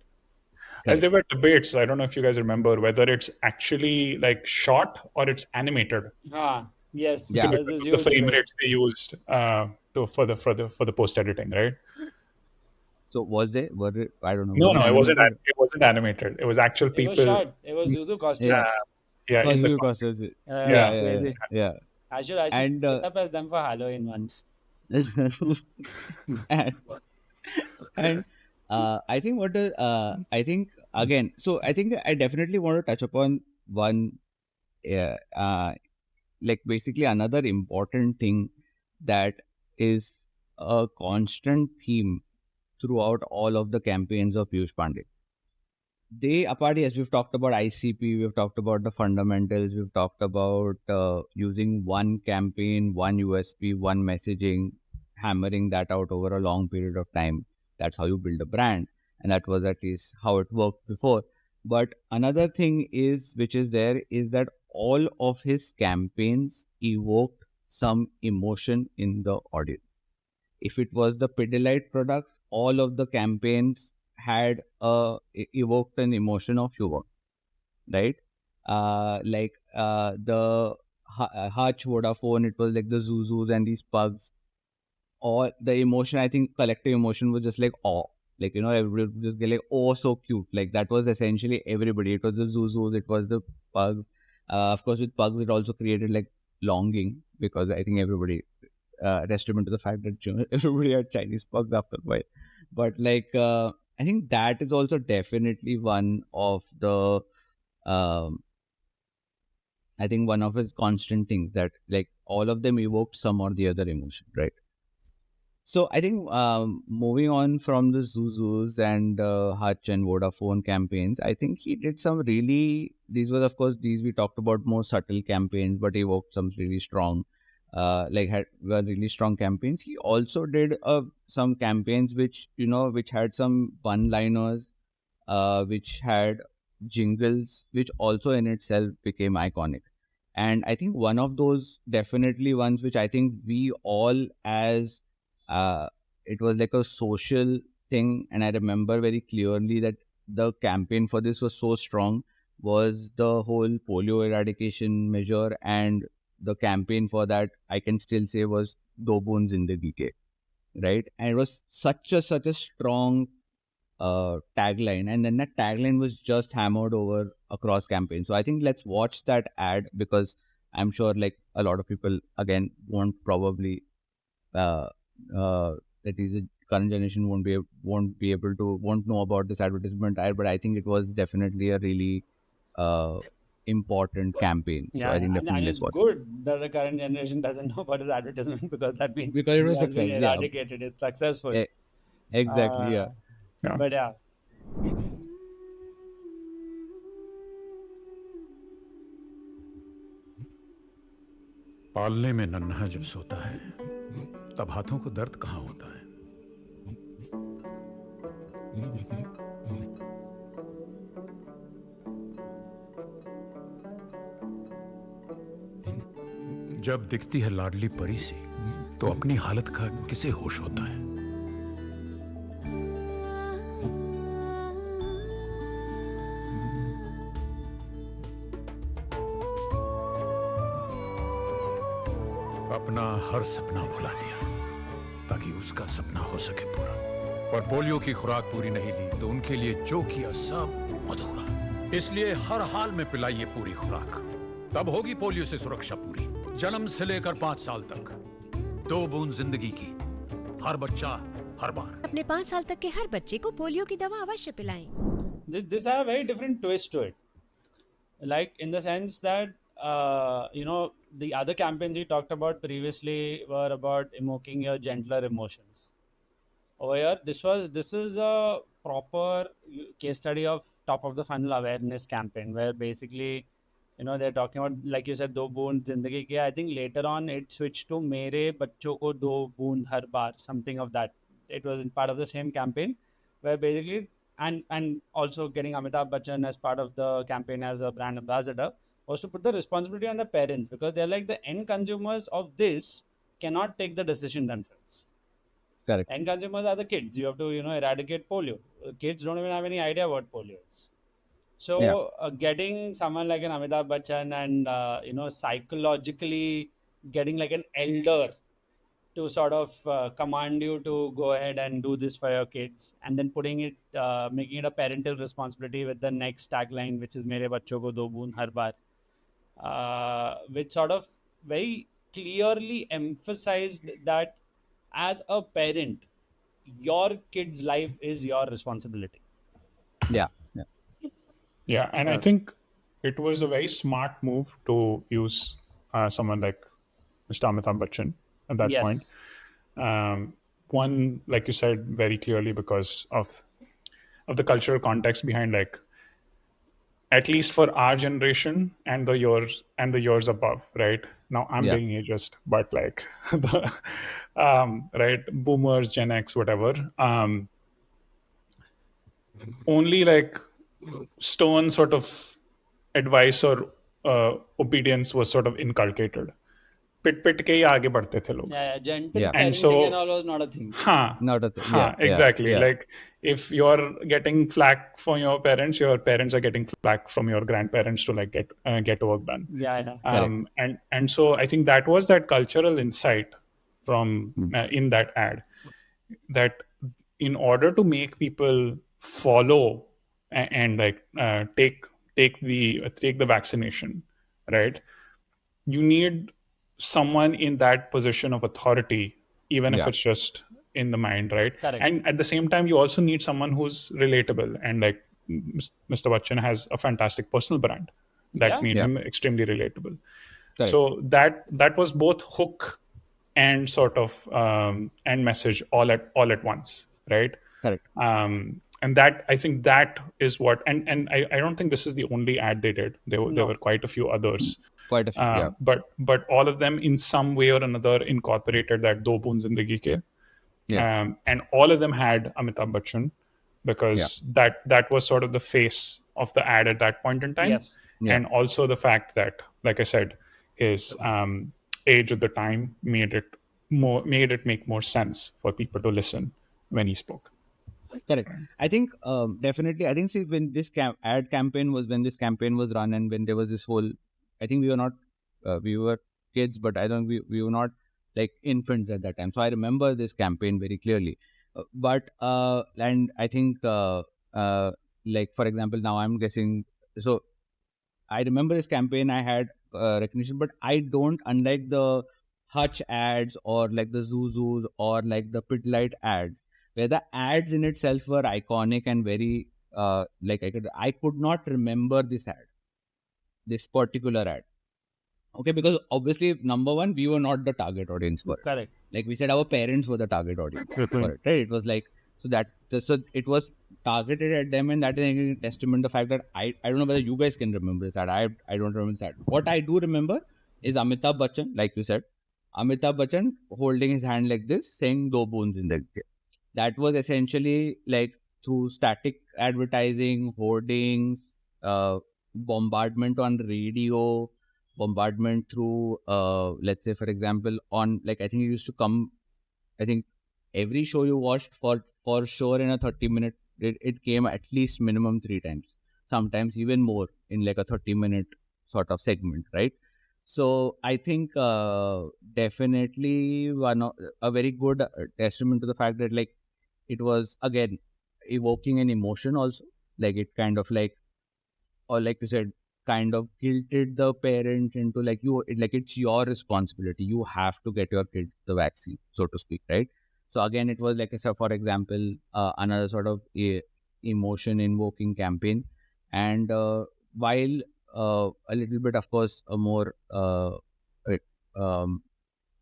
And there were debates. I don't know if you guys remember whether it's actually like shot or it's animated. Yes. Yeah. There's this The huge frame debate. rates they used for the post editing, right? So were it? I don't know. No, was it wasn't. animated? It wasn't animated. It was actual It was people. shot. It was ZooZoo costumes. Yeah. Yeah, in the ZooZoo costumes. Yeah, crazy. Yeah. I should And, dress up as them for Halloween once. and I think I think again, so I think I definitely want to touch upon one, like basically another important thing that is a constant theme throughout all of the campaigns of Piyush Pandey. Apart, yes, we've talked about ICP, we've talked about the fundamentals, we've talked about using one campaign, one USP, one messaging, hammering that out over a long period of time. That's how you build a brand. And that was at least how it worked before. But another thing which is there is that all of his campaigns evoked some emotion in the audience. If it was the Pidilite products, all of the campaigns had evoked an emotion of humor, right? The Hutch, Vodafone, it was like the ZooZoos and these pugs. All the emotion, I think, collective emotion was just like awe. Like, everybody would just get like, oh, so cute. Like, that was essentially everybody. It was the ZooZoos, it was the pugs. Of course, with pugs, it also created like longing, because I think everybody testament to the fact that everybody had Chinese pugs after a while. But I think that is also definitely one of the I think one of his constant things, that like all of them evoked some or the other emotion, right? So I think moving on from the ZooZoos and Hutch and Vodafone campaigns, I think he did some really, these were of course, these we talked about more subtle campaigns, but he evoked some really strong, were really strong campaigns. He also did some campaigns which had some one-liners, which had jingles, which also in itself became iconic. And I think one of those definitely ones which I think we all as it was like a social thing, and I remember very clearly that the campaign for this was so strong, was the whole polio eradication measure, and the campaign for that I can still say was Do Boon Zindagi Ke, right? And it was such a strong tagline, and then that tagline was just hammered over across campaigns. So I think let's watch that ad, because I'm sure like a lot of people again won't probably that is the current generation won't know about this advertisement ad, but I think it was definitely a really important campaign. So I think definitely and let's it's watch good that the current generation doesn't know about his advertisement, because that means because it was has been success. Yeah, eradicated. It's successful. exactly. Yeah. But yeah. पालने में नन्हा जब सोता है तब हाथों को दर्द कहाँ होता है। जब दिखती है लाडली परी सी तो अपनी हालत का किसे होश होता है। अपना हर सपना भुला दिया ताकि उसका सपना हो सके पूरा। पर पोलियो की खुराक पूरी नहीं ली तो उनके लिए जो किया सब अधूरा। इसलिए हर हाल में पिलाइए पूरी खुराक, तब होगी पोलियो से सुरक्षा पूरी। जन्म से लेकर 5 साल तक 2 बूंद जिंदगी की, हर बच्चा हर बार। अपने 5 साल तक के हर बच्चे को पोलियो की दवा अवश्य पिलाएं। This had a very different twist to it, like in the sense that the other campaigns we talked about previously were about evoking your gentler emotions. Over here, this is a proper case study of top of the funnel awareness campaign, where basically they're talking about, like you said, Do Boond Zindagi Ki. I think later on it switched to Mere Bachcho Ko Do Boond Har Baar, something of that. It was in part of the same campaign, where basically and also getting Amitabh Bachchan as part of the campaign as a brand ambassador was to put the responsibility on the parents, because they're like the end consumers of this cannot take the decision themselves. Correct. End consumers are the kids. You have to eradicate polio. Kids don't even have any idea what polio is. So getting someone like an Amitabh Bachchan and psychologically getting like an elder to sort of command you to go ahead and do this for your kids, and then making it a parental responsibility with the next tagline, which is Mere Bachcho Ko Do Boon Har Baar, which sort of very clearly emphasized that as a parent, your kid's life is your responsibility. Yeah, and I think it was a very smart move to use someone like Mr. Amitabh Bachchan at that point. One, like you said very clearly, because of the cultural context behind, like, at least for our generation and the years above, right? Now I'm Yeah. being ageist, but like the right, boomers, Gen X, whatever, only like stone sort of advice or obedience was sort of inculcated. पिट पिट के ही आगे बढ़ते थे लोग. Yeah, gentle Yeah. And parenting and so, all was not a thing. huh, Not a thing. huh, Yeah. exactly. Yeah. Like, if you're getting flack from your parents are getting flack from your grandparents to like get work done. Yeah. And so I think that was that cultural insight from in that ad, that in order to make people follow and like take the vaccination, right? You need someone in that position of authority, even if Yeah. it's just in the mind, right? Correct. And at the same time, you also need someone who's relatable, and like Mr. Bachchan has a fantastic personal brand that Yeah. made Yeah. him extremely relatable. Correct. So that was both hook and sort of and message all at once, right? Correct. And that, I think, that is what, and I don't think this is the only ad they did. There were quite a few others. Quite a few. Yeah. But all of them in some way or another incorporated that Do Boon Zindagi Ke. Yeah. And all of them had Amitabh Bachchan, because that was sort of the face of the ad at that point in time. Yes. Yeah. And also the fact that, like I said, his age at the time made it make more sense for people to listen when he spoke. Correct. I think definitely. I think, see, when this campaign was run, and when there was this whole, I think we were not, we were kids, but I don't, we were not like infants at that time. So I remember this campaign very clearly. And I think, like, for example, now I'm guessing. So I remember this campaign. I had recognition, but I don't, unlike the Hutch ads or like the ZooZoos or like the Pidlite ads, where the ads in itself were iconic and very like I could not remember this particular ad. Okay, because obviously, number one, we were not the target audience for it. Correct. Like we said, our parents were the target audience for it, right? It was like, so it was targeted at them, and that is a testament to the fact that I don't know whether you guys can remember this ad. I don't remember this ad. What I do remember is Amitabh Bachchan, like you said, Amitabh Bachchan holding his hand like this, saying "Do boons in the." That was essentially like through static advertising, hoardings, bombardment on radio, bombardment through, let's say, for example, on, like, I think it used to come, I think every show you watched, for sure, in a 30-minute, it came at least minimum 3 times, sometimes even more, in like a 30-minute sort of segment, right? So I think definitely a very good testament to the fact that, like, it was again evoking an emotion also, like it kind of like, or like you said, kind of guilted the parents into like, it's your responsibility, you have to get your kids the vaccine, so to speak, right? So again, it was like, for example, another sort of emotion invoking campaign. And while a little bit, of course, a more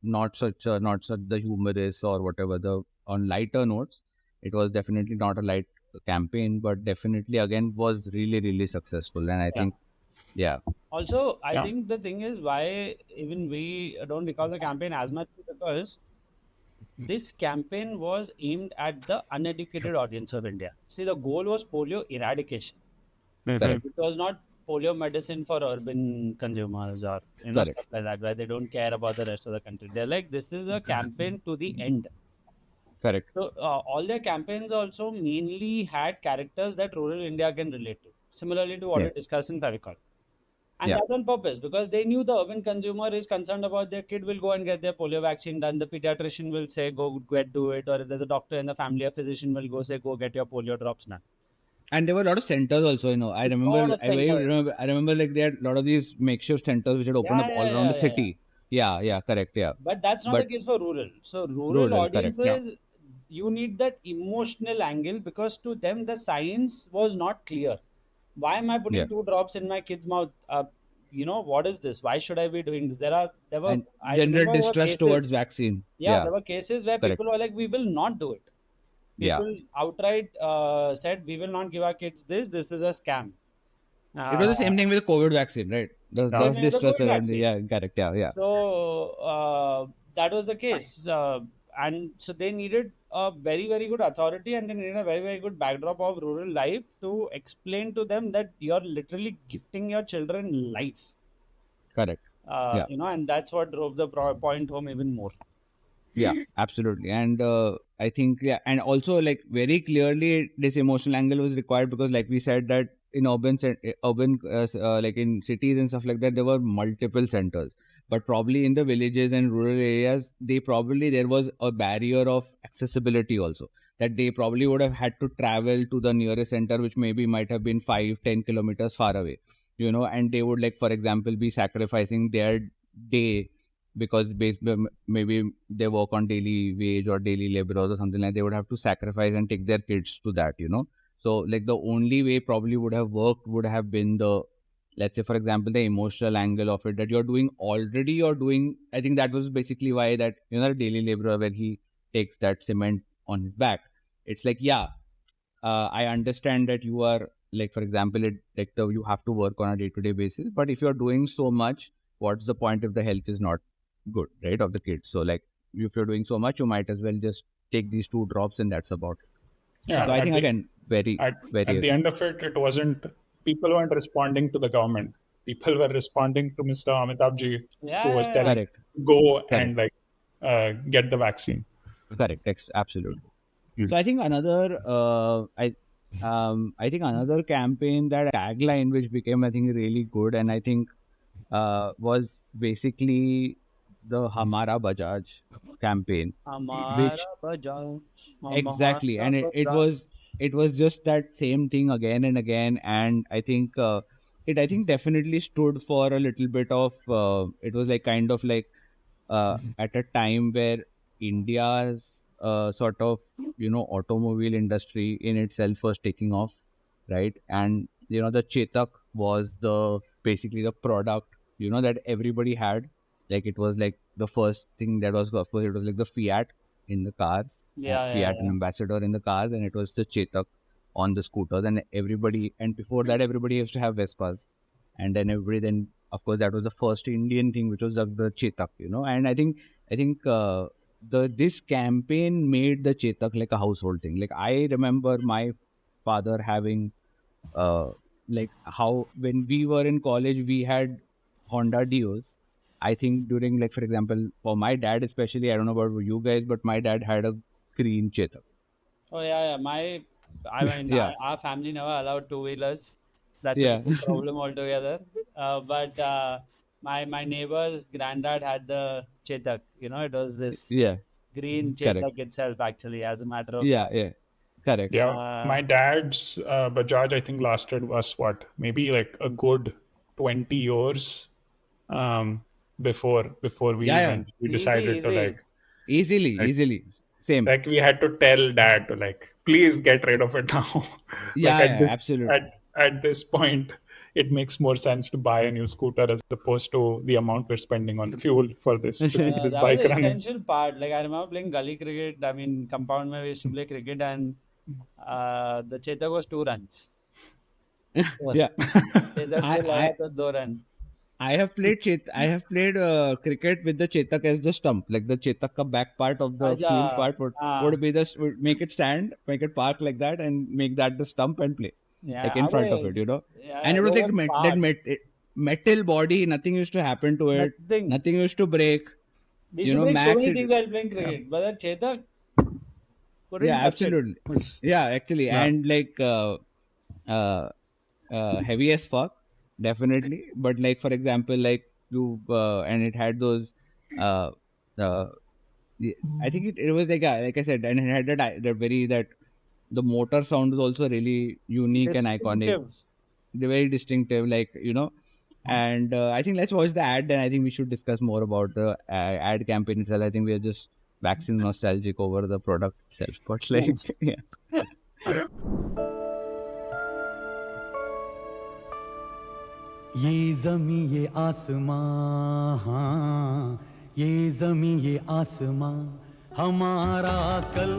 not such the humorous or whatever, the on lighter notes, it was definitely not a light campaign, but definitely again was really, really successful. And I think, yeah. Also, I think the thing is why even we don't recall the campaign as much, because this campaign was aimed at the uneducated audience of India. See, the goal was polio eradication. Correct. It was not polio medicine for urban consumers or Correct. stuff like that, where they don't care about the rest of the country. They're like, this is a campaign to the end. Correct. So all their campaigns also mainly had characters that rural India can relate to, similarly to what we discussed in Fevicol. And that's on purpose, because they knew the urban consumer is concerned about their kid will go and get their polio vaccine done. The pediatrician will say, go do it. Or if there's a doctor in the family, a physician will go say, go get your polio drops done. And there were a lot of centers also, I remember, I remember like they had a lot of these makeshift centers which had opened up all around the city. Yeah, correct, yeah. But that's not the case for rural. So rural audiences, you need that emotional angle, because to them, the science was not clear. Why am I putting 2 drops in my kid's mouth? what is this? Why should I be doing this? And I general remember there were distrust towards cases. vaccine. Yeah, there were cases where Correct. people were like, we will not do it. Yeah. People outright said, we will not give our kids this. This is a scam. It was the same thing with the COVID vaccine, right? The Same thing with the distrust COVID around vaccine. yeah, correct. Yeah. So that was the case. And so they needed a very, very good authority, and they needed a very, very good backdrop of rural life to explain to them that you're literally gifting your children life. Correct. Yeah. And that's what drove the point home even more. Yeah, absolutely. And I think, and also like very clearly this emotional angle was required because like we said that in like in cities and stuff like that, there were multiple centers. But probably in the villages and rural areas, there was a barrier of accessibility also. That they probably would have had to travel to the nearest center, which maybe might have been 5-10 kilometers far away, and they would, like, for example, be sacrificing their day because maybe they work on daily wage or daily laborers or something like that. They would have to sacrifice and take their kids to that, So like the only way probably would have worked would have been let's say, for example, the emotional angle of it that you're doing. I think that was basically why that, the daily laborer where he takes that cement on his back. It's like, I understand that you are, like, for example, you have to work on a day-to-day basis. But if you're doing so much, what's the point if the health is not good, right, of the kids? So like, if you're doing so much, you might as well just take these 2 drops and that's about it. Yeah. So I think at the end of it, people weren't responding to the government. People were responding to Mr. Amitabh Ji, who was telling, Correct. go and get the vaccine. Correct. Absolutely. So I think another, I think another campaign, that tagline, which became, I think, really good, and I think was basically the Hamara Bajaj campaign. Hamara Bajaj. Exactly, and it was just that same thing again and again, and I think it definitely stood for a little bit of it was like kind of like at a time where India's sort of automobile industry in itself was taking off, right? And the Chetak was basically the product that everybody had. Like, it was like the first thing that was, of course, it was like the Fiat in the cars, Fiat and Ambassador in the cars, and it was the Chetak on the scooters, and before that everybody used to have Vespas, and then of course that was the first Indian thing, which was the Chetak, and I think this campaign made the Chetak like a household thing. Like, I remember my father having like how when we were in college we had Honda Dios. I think during, like, for example, for my dad especially, I don't know about you guys, but my dad had a green Chetak. Oh yeah. Our family never allowed 2-wheelers. That's a big problem altogether. But my neighbor's granddad had the Chetak. It was this green Chetak itself, actually, as a matter of fact. Correct. Yeah, my dad's Bajaj, I think, lasted was maybe like a good 20 years before we decided to easily same. Like, we had to tell dad to please get rid of it now. Absolutely. At this point, it makes more sense to buy a new scooter as opposed to the amount we're spending on fuel for this to keep this that bike was the running. essential part. Like, I remember playing gully cricket. I mean, compound mein we used to play cricket, and the Chetak was 2 runs. Chetak 2 runs. I have played cricket with the Chetak as the stump. Like, the Chetak ka back part of the fuel part would make it stand, make it park like that, and make that the stump and play like in front of it, and it was like that metal body. Nothing used to happen to it. Nothing used to break. We used to break so many things while playing cricket, but that Chetak couldn't touch absolutely. It. Yeah, actually, and like heavy as fuck. Definitely, but like, for example, like and it had those I think it was like I said, and it had that the motor sound was also really unique and iconic. They're very distinctive, and I think let's watch the ad, then I think we should discuss more about the ad campaign itself. I think we are just waxing nostalgic over the product itself, but like ये ज़मीं ये आसमां, हाँ ये ज़मीं ये आसमां, हमारा कल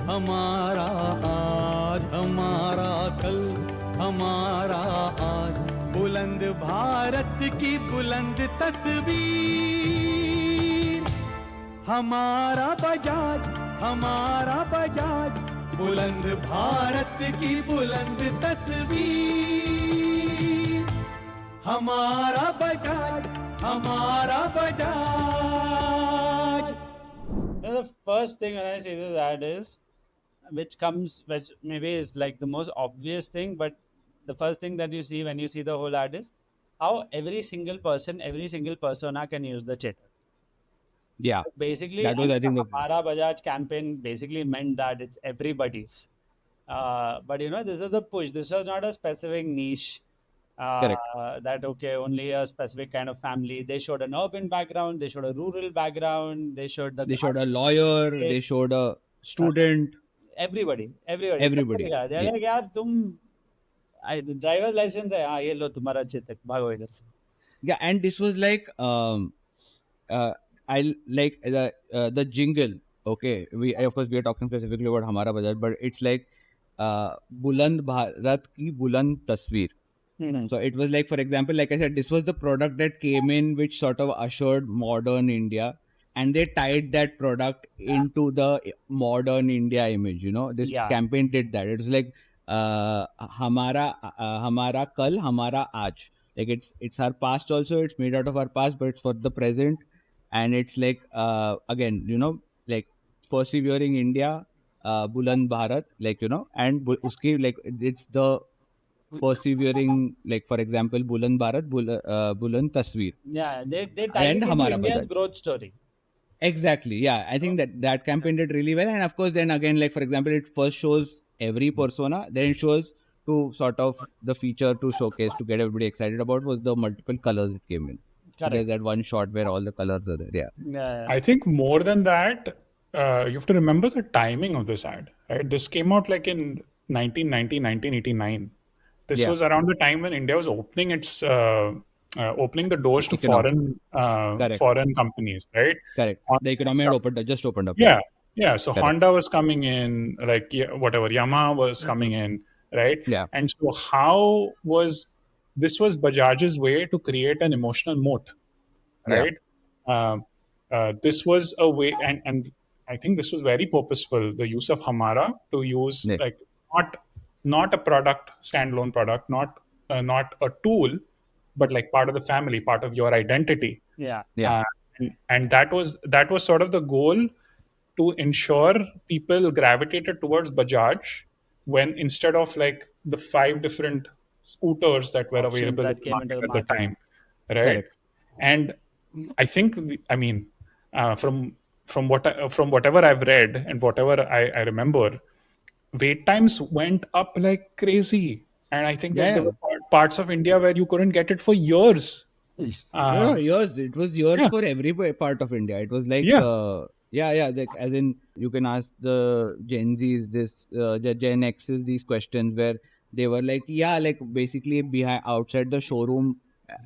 हमारा आज, हमारा कल हमारा आज, बुलंद भारत की बुलंद तस्वीर, हमारा बजाज, बुलंद भारत की बुलंद तस्वीर, हमारा Bajaj. The first thing when I see this ad is, which maybe is like the most obvious thing, but the first thing that you see when you see the whole ad is how every single persona can use the Chetak. Yeah. Basically, That was, I think, the Hamara Bajaj campaign basically meant that it's everybody's. But this is the push. This was not a specific niche. Correct. That okay, only a specific kind of family. They showed an urban background, they showed a rural background, they showed a lawyer, they showed a student. Everybody. Everybody. They're like, yaar, the driver's license hai, हाँ ये लो तुम्हारा Chetak, भागो इधर से. Yeah, and this was like I like the jingle. Okay, of course we are talking specifically about Hamara Bajaj, but it's like Buland Bharat ki Buland Tasveer. So it was like, for example, like I said, this was the product that came in which sort of ushered modern India, and they tied that product into the modern India image. This campaign did that. It was like Hamara Kal, Hamara Aaj. Like it's our past also. It's made out of our past, but it's for the present, and it's like again, like persevering India, Buland Bharat, like and uski like it's the persevering, like for example, Buland Bharat, Buland Tasveer. Yeah, they tied it into India's growth story. Exactly. Yeah, I think that campaign did really well, and of course, then again, like for example, it first shows every persona, then it shows to sort of the feature to showcase to get everybody excited about was the multiple colors that came in. So there's that one shot where all the colors are there. Yeah. I think more than that, you have to remember the timing of this ad. Right? This came out like in 1990, 1989. This was around the time when India was opening its opening the doors to foreign companies, right? Correct. The economy had just opened up. Yeah. So correct. Honda was coming in, like whatever, Yamaha was coming in, right? Yeah. And so this was Bajaj's way to create an emotional moat, right? Yeah. This was a way, and I think this was very purposeful. The use of Hamara to use like not a product, standalone product, not a tool, but like part of the family, part of your identity. Yeah. And that was sort of the goal, to ensure people gravitated towards Bajaj when instead of like the 5 different scooters that were available at the time, right? Correct. And I think, from whatever I've read and whatever I remember, wait times went up like crazy, and I think that there were parts of India where you couldn't get it for years. Years. It was years for every part of India. It was like like, as in you can ask the Gen Zs the Gen Xs these questions where they were like like basically behind outside the showroom,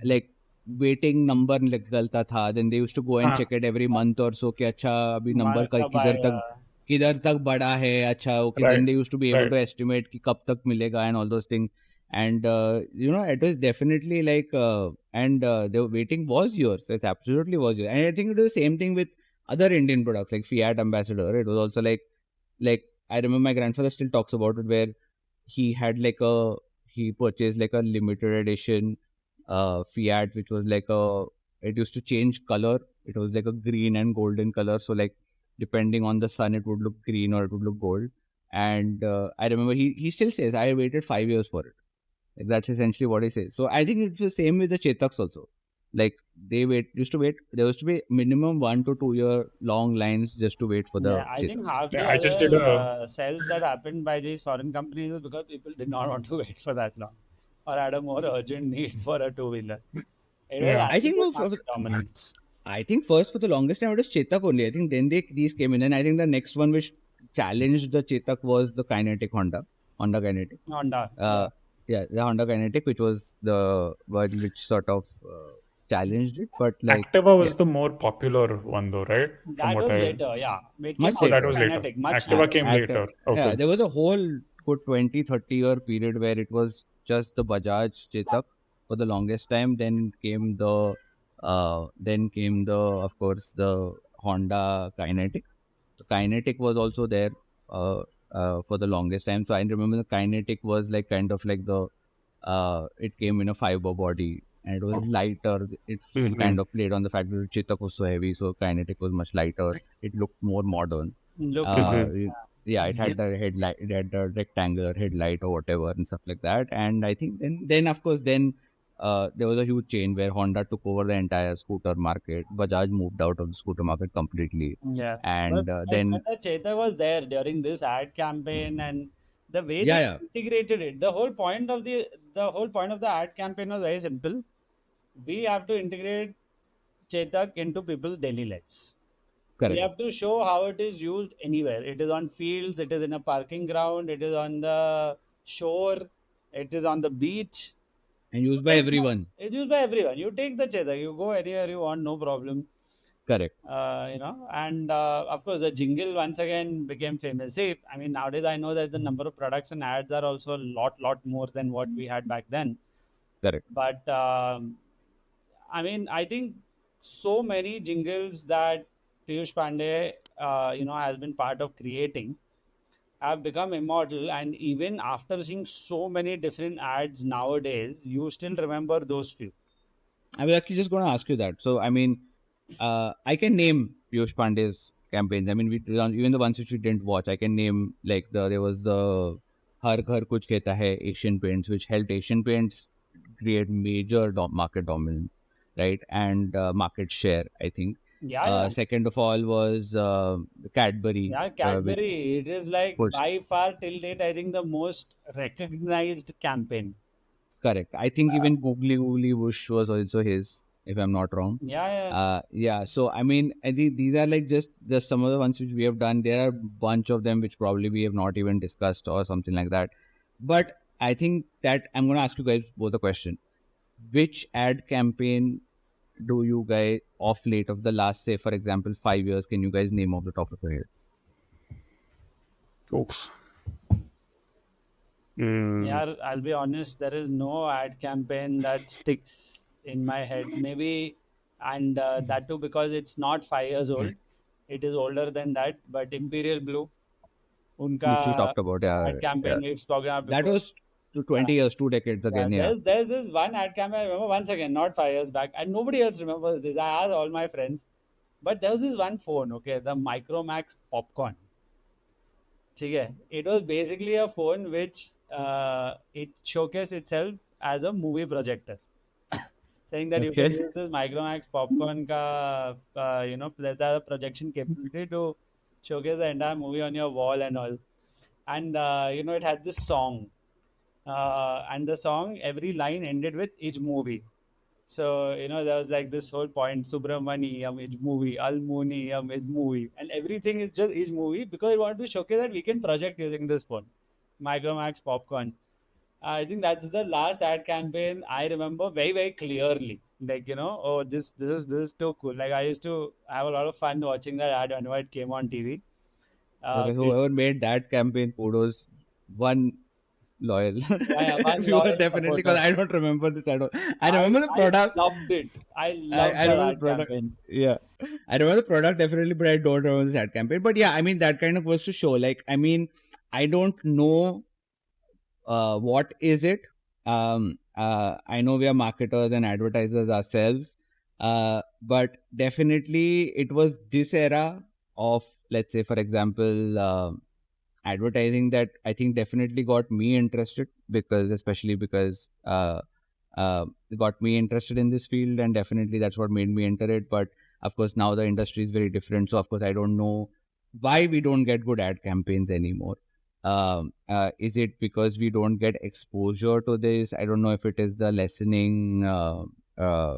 like waiting number निकलता था. Then they used to go and check it every month or so कि अच्छा अभी number किधर तक बढ़ा है. अच्छा, okay. Then they used to be able to estimate कि कब तक मिलेगा and all those things. And it was definitely like and the waiting was yours. It absolutely was yours. And I think it was the same thing with other Indian products like Fiat Ambassador. It was also like I remember my grandfather still talks about it, where he had he purchased like a limited edition Fiat, which was like it used to change color. It was like a green and golden color. So like depending on the sun, it would look green or it would look gold. And I remember he still says, I waited 5 years for it. Like that's essentially what he says. So I think it's the same with the Chetaks also. Like they used to wait. There used to be minimum 1 to 2 year long lines just to wait for the. I think half the I just did sales that happened by these foreign companies is because people did not want to wait for that long, or had a more urgent need for a two-wheeler. I think dominance. I think first for the longest time it was Chetak only. I think then these came in. Then I think the next one which challenged the Chetak was the Honda Kinetic. the Honda Kinetic, which was the one which sort of challenged it, but like Activa yeah, was the more popular one, though, right? From That what was I. later, yeah. It came much Oh, that after later. was later. Kinetic, much Uh, Activa later. came at later. yeah, Okay. there was a whole good 20-30 year period where it was just the Bajaj Chetak for the longest time. Then came the of course the Honda Kinetic. The Kinetic was also there for the longest time. So I remember the Kinetic was like kind of like it came in a fiber body and it was lighter. It Mm-hmm. kind of played on the fact that Chetak was so heavy, so Kinetic was much lighter. It looked more modern. Look uh modern. Mm-hmm. it- yeah, it had the headlight, it had the rectangular headlight or whatever and stuff like that. And I think then of course then there was a huge change where Honda took over the entire scooter market. Bajaj moved out of the scooter market completely. Yeah. And But then the Chetak was there during this ad campaign, and the way yeah, they yeah, integrated it, the whole point of the ad campaign was very simple. We have to integrate Chetak into people's daily lives. We correct. have to show how it is used anywhere. It is on fields, it is in a parking ground, it is on the shore, it is on the beach. And used by everyone. It's used by everyone. You take the Chetak, you go anywhere you want, no problem. Correct. And of course the jingle once again became famous. See, I mean, nowadays I know that the number of products and ads are also a lot more than what we had back then. Correct. But I mean, I think so many jingles that Piyush Pandey, has been part of creating have become immortal. And even after seeing so many different ads nowadays, you still remember those few. I was actually just going to ask you that. So, I mean, I can name Piyush Pandey's campaigns. I mean, even the ones which we didn't watch, I can name like there was the Har Ghar Kuch Kehta Hai Asian Paints, which helped Asian Paints create major market dominance, right? And market share, I think. Yeah. Second of all was Cadbury, Yeah, which Cadbury. It is like pushed. by far till date, I think the most recognized campaign. Correct. I think even Googly Googly Whoosh was also his, if I'm not wrong. Yeah. Yeah. So I mean, I think these are like just some of the ones which we have done. There are a bunch of them which probably we have not even discussed or something like that. But I think that I'm going to ask you guys both a question. Which ad campaign do you guys off late of the last, say, for example, 5 years? Can you guys name off the top of your head? Oops. Yeah, I'll be honest, there is no ad campaign that sticks in my head. Maybe, and that too because it's not 5 years old. It is older than that. But Imperial Blue, Which we unka talked about. Yeah. ad Yeah. campaign, it's spoken about That before. was 20 years, 2 decades Yeah, again. Yeah. there's this one ad campaign I remember once again, not 5 years back, and nobody else remembers this. I asked all my friends, but there was this one phone, okay, the Micromax Popcorn. ठीक है? It was basically a phone which it showcased itself as a movie projector, saying that you can Okay. use this Micromax Popcorn ka, there's a projection capability to showcase the entire movie on your wall and all. And it had this song, and the song every line ended with each movie. So, there was like this whole point, Subramaniam is movie, Almunium is movie, and everything is just each movie because we wanted to showcase that we can project using this phone, Micromax Popcorn. I think that's the last ad campaign I remember very, very clearly. Like, oh, this is too cool. Like, I used to have a lot of fun watching that ad whenever it came on TV. Okay. So It, whoever made that campaign, kudos. One loyal yeah, one viewer loyal definitely, because supporter. I don't remember this at all. I I remember the I product. loved it. I I loved that remember the ad product. campaign. Yeah, I remember the product definitely, but I don't remember this ad campaign. But yeah, I mean that kind of was to show. Like, I mean, I don't know what is it. I know we are marketers and advertisers ourselves, but definitely it was this era of, let's say, for example, advertising that I think definitely got me interested, because especially because it got me interested in this field, and definitely that's what made me enter it. But of course now the industry is very different, so of course I don't know why we don't get good ad campaigns anymore. Is it because we don't get exposure to this? I don't know if it is the lessening uh,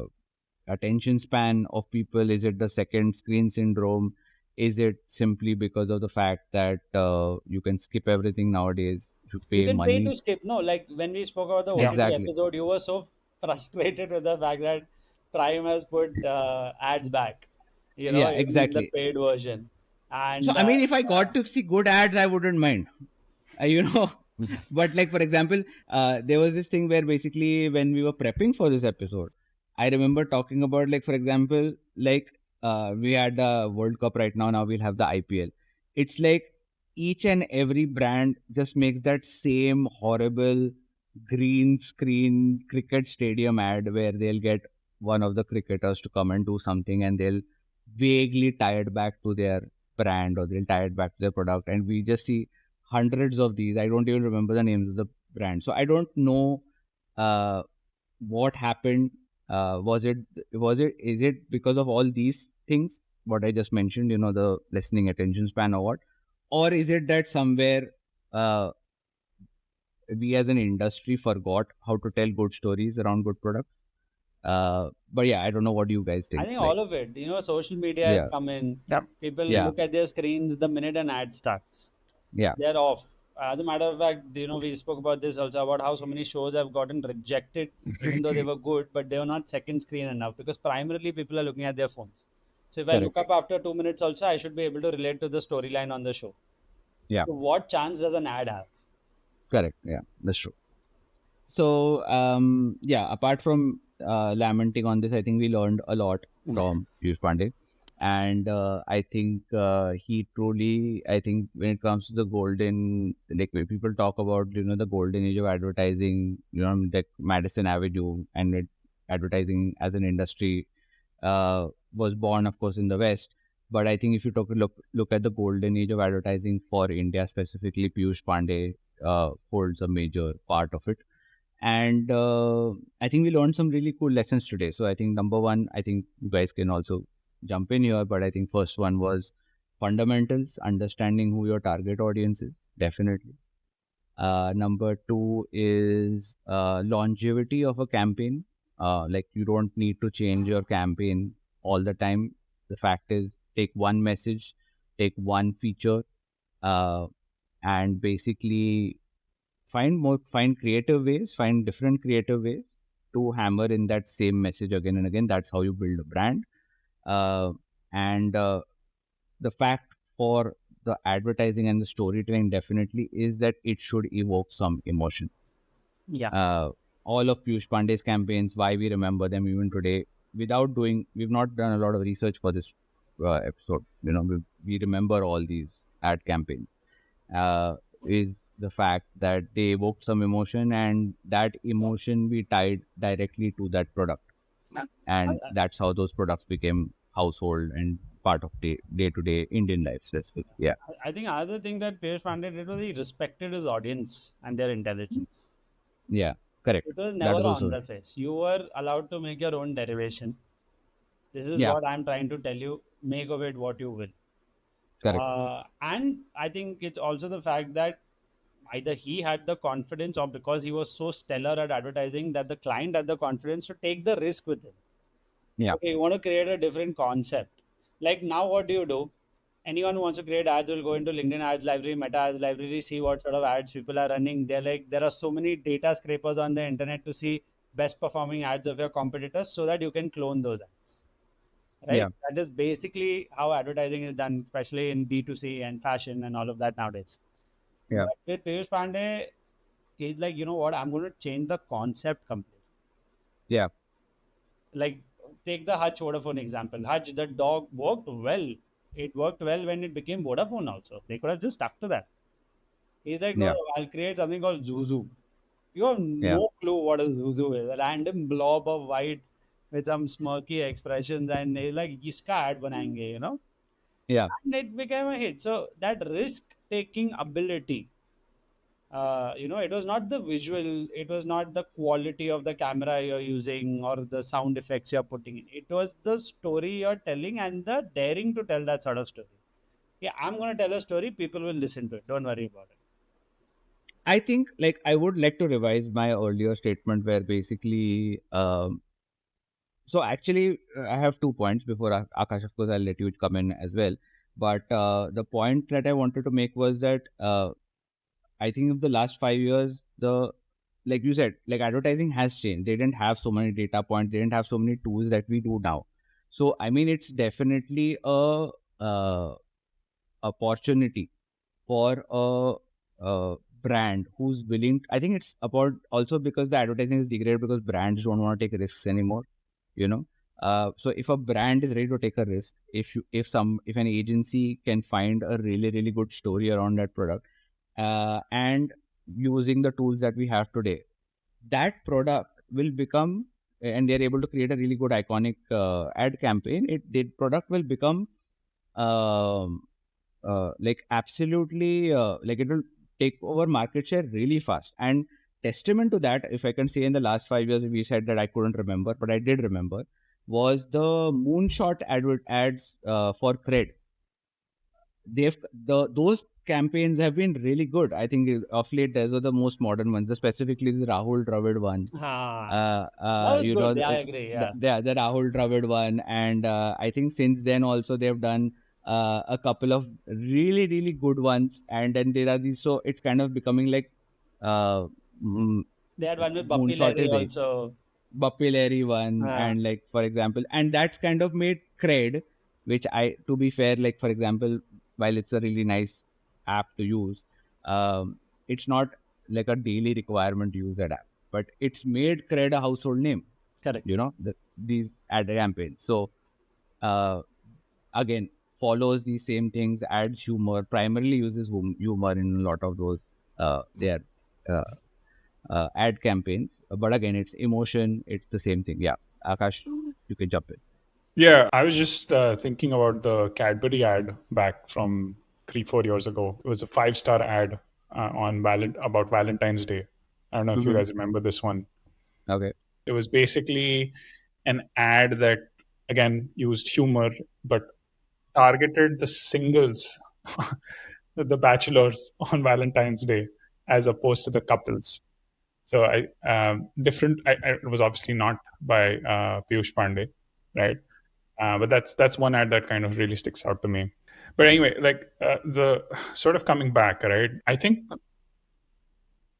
attention span of people. Is it the second screen syndrome? Is it simply because of the fact that you can skip everything nowadays? You You pay can pay to money. skip. No, like when we spoke about the Yeah. OTT Exactly. episode, you were so frustrated with the fact that Prime has put ads back, Yeah, even in the exactly. paid version. So And I mean, if I got to see good ads, I wouldn't mind. You know. But like, for example, there was this thing where basically when we were prepping for this episode, I remember talking about, like, for example, like, we had the World Cup right now. Now we'll have the IPL. It's like each and every brand just makes that same horrible green screen cricket stadium ad where they'll get one of the cricketers to come and do something, and they'll vaguely tie it back to their brand, or they'll tie it back to their product, and we just see hundreds of these. I don't even remember the names of the brand, so I don't know uh, what happened. Is it because of all these things what I just mentioned, the listening attention span, or what? Or is it that somewhere uh, we as an industry forgot how to tell good stories around good products? But yeah, I don't know, what do you guys I think? think Like, all of it, social media has yeah, come in. Yep. People yeah, look at their screens the minute an ad starts. yeah, They're off. As a matter of fact, we spoke about this also, about how so many shows have gotten rejected, even though they were good, but they were not second screen enough, because primarily people are looking at their phones. So if I look correct, up after 2 minutes also, I should be able to relate to the storyline on the show. yeah, So what chance does an ad have? correct, yeah, that's true. So, yeah, apart from lamenting on this, I think we learned a lot from Piyush Pandey. And I think he truly, I think when it comes to the golden, like when people talk about, the golden age of advertising, like Madison Avenue, and advertising as an industry was born, of course, in the West. But I think if you look at the golden age of advertising for India specifically, Piyush Pandey holds a major part of it. And I think we learned some really cool lessons today. So I think number one, I think you guys can also jump in here, but I think first one was fundamentals, understanding who your target audience is, definitely. Number two is longevity of a campaign. Like, you don't need to change your campaign all the time. The fact is, take one message, take one feature, uh, and basically find creative ways, find different creative ways to hammer in that same message again and again. That's how you build a brand. And the fact for the advertising and the storytelling definitely is that it should evoke some emotion. Yeah. All of Piyush Pandey's campaigns, why we remember them even today, we've not done a lot of research for this episode. We remember all these ad campaigns. Is the fact that they evoked some emotion, and that emotion we tied directly to that product, and that's how those products became household and part of day-to-day Indian life specifically. Yeah, I think another thing that Piyush Pandey did was he respected his audience and their intelligence. yeah, correct. It was That never is on also the face. You were allowed to make your own derivation. This is yeah, what I'm trying to tell you. Make of it what you will. correct. And I think it's also the fact that either he had the confidence, or because he was so stellar at advertising, that the client had the confidence to take the risk with him. Yeah, Okay, you want to create a different concept. Like now, what do? Anyone who wants to create ads will go into LinkedIn ads library, Meta ads library, see what sort of ads people are running. They're like, there are so many data scrapers on the internet to see best performing ads of your competitors so that you can clone those ads. yeah, Right? That is basically how advertising is done, especially in B2C and fashion and all of that nowadays. yeah, But with Piyush Pandey, he's like, you know what, I'm going to change the concept completely. yeah, Like, take the Hutch Vodafone example. Hutch, the dog, worked well. It worked well when it became Vodafone also. They could have just stuck to that. He's like, no, yeah, no, I'll create something called ZooZoo. You have yeah, no clue what a ZooZoo is. A random blob of white with some smirky expressions, and he's like, iska ad banayenge. yeah, And it became a hit. So that risk-taking ability, it was not the visual, it was not the quality of the camera you're using or the sound effects you're putting in. It was the story you're telling and the daring to tell that sort of story. Yeah, I'm going to tell a story, people will listen to it. Don't worry about it. I think, like, I would like to revise my earlier statement where basically, so actually, I have 2 points before Akash, of course, I'll let you come in as well. But the point that I wanted to make was that I think of the last 5 years, like you said, like advertising has changed. They didn't have so many data points. They didn't have so many tools that we do now. So I mean, it's definitely a opportunity for a brand who's willing. I think it's about also because the advertising is degraded because brands don't want to take risks anymore. You know, so if a brand is ready to take a risk, if an agency can find a really good story around that product, and using the tools that we have today, that product will become, and they're able to create a really good iconic ad campaign. The product will become like absolutely like it will take over market share really fast. And testament to that, if I can say, in the last 5 years, we said that I couldn't remember, but I did remember, was the moonshot ads for Cred. Those campaigns have been really good. I think of late those are the most modern ones, specifically the Rahul Dravid one. That was good. I agree. Yeah. The Rahul Dravid one, and I think since then also they've done a couple of really good ones, and then there are these. So it's kind of becoming like they had one with Bappy Larry also. Bappy Larry one, and like, for example, and that's kind of made Cred, which to be fair, like, for example, while it's a really nice app to use, it's not like a daily requirement to use that app, but it's made Cred a household name. Correct. You know, these ad campaigns. So again, follows these same things, adds humor, primarily uses humor in a lot of those their ad campaigns. But again, it's emotion, it's the same thing. Yeah, Akash, you can jump in. Yeah, I was just thinking about the Cadbury ad back from 3-4 years ago. It was a 5-star ad about Valentine's Day. I don't know if you guys remember this one. Okay. It was basically an ad that, again, used humor, but targeted the singles, the bachelors on Valentine's Day, as opposed to the couples. So it was obviously not by Piyush Pandey, right? But that's one ad that kind of really sticks out to me. But anyway, like the sort of coming back, right? I think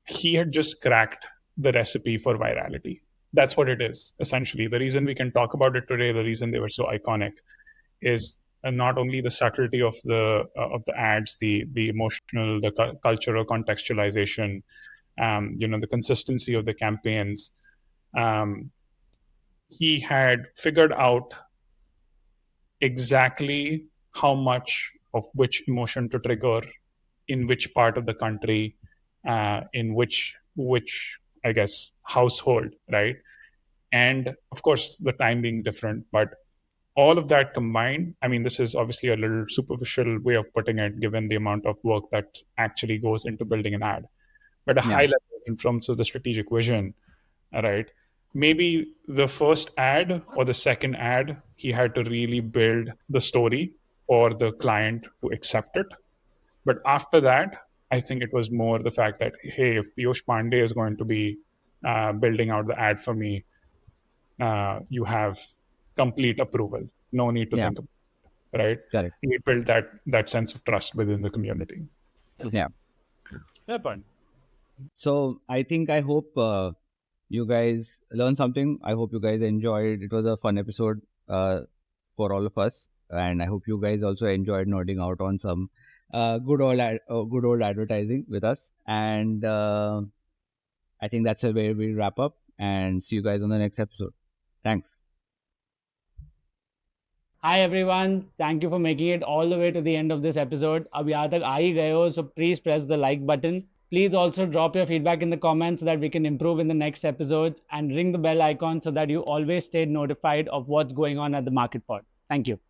he had just cracked the recipe for virality. That's what it is, essentially. The reason we can talk about it today, the reason they were so iconic, is not only the subtlety of the ads, the emotional, the cultural contextualization, the consistency of the campaigns. He had figured out exactly how much of which emotion to trigger in which part of the country, in which I guess household, right? And of course the time being different, but all of that combined, I mean, this is obviously a little superficial way of putting it, given the amount of work that actually goes into building an ad. But a high level in terms of the strategic vision, right? Maybe the first ad or the second ad, he had to really build the story for the client to accept it. But after that, I think it was more the fact that, hey, if Piyush Pandey is going to be building out the ad for me, you have complete approval. No need to think about it, right? Correct. We build that sense of trust within the community. Yeah. Fair point. So I hope you guys learned something. I hope you guys enjoyed. It was a fun episode for all of us, and I hope you guys also enjoyed nerding out on some good old advertising with us. And I think that's where we wrap up, and see you guys on the next episode. Thanks. Hi everyone, thank you for making it all the way to the end of this episode. अब यहाँ तक आ ही गए हो, so please press the like button. Please also drop your feedback in the comments so that we can improve in the next episodes, and ring the bell icon so that you always stay notified of what's going on at the Market Pod. Thank you.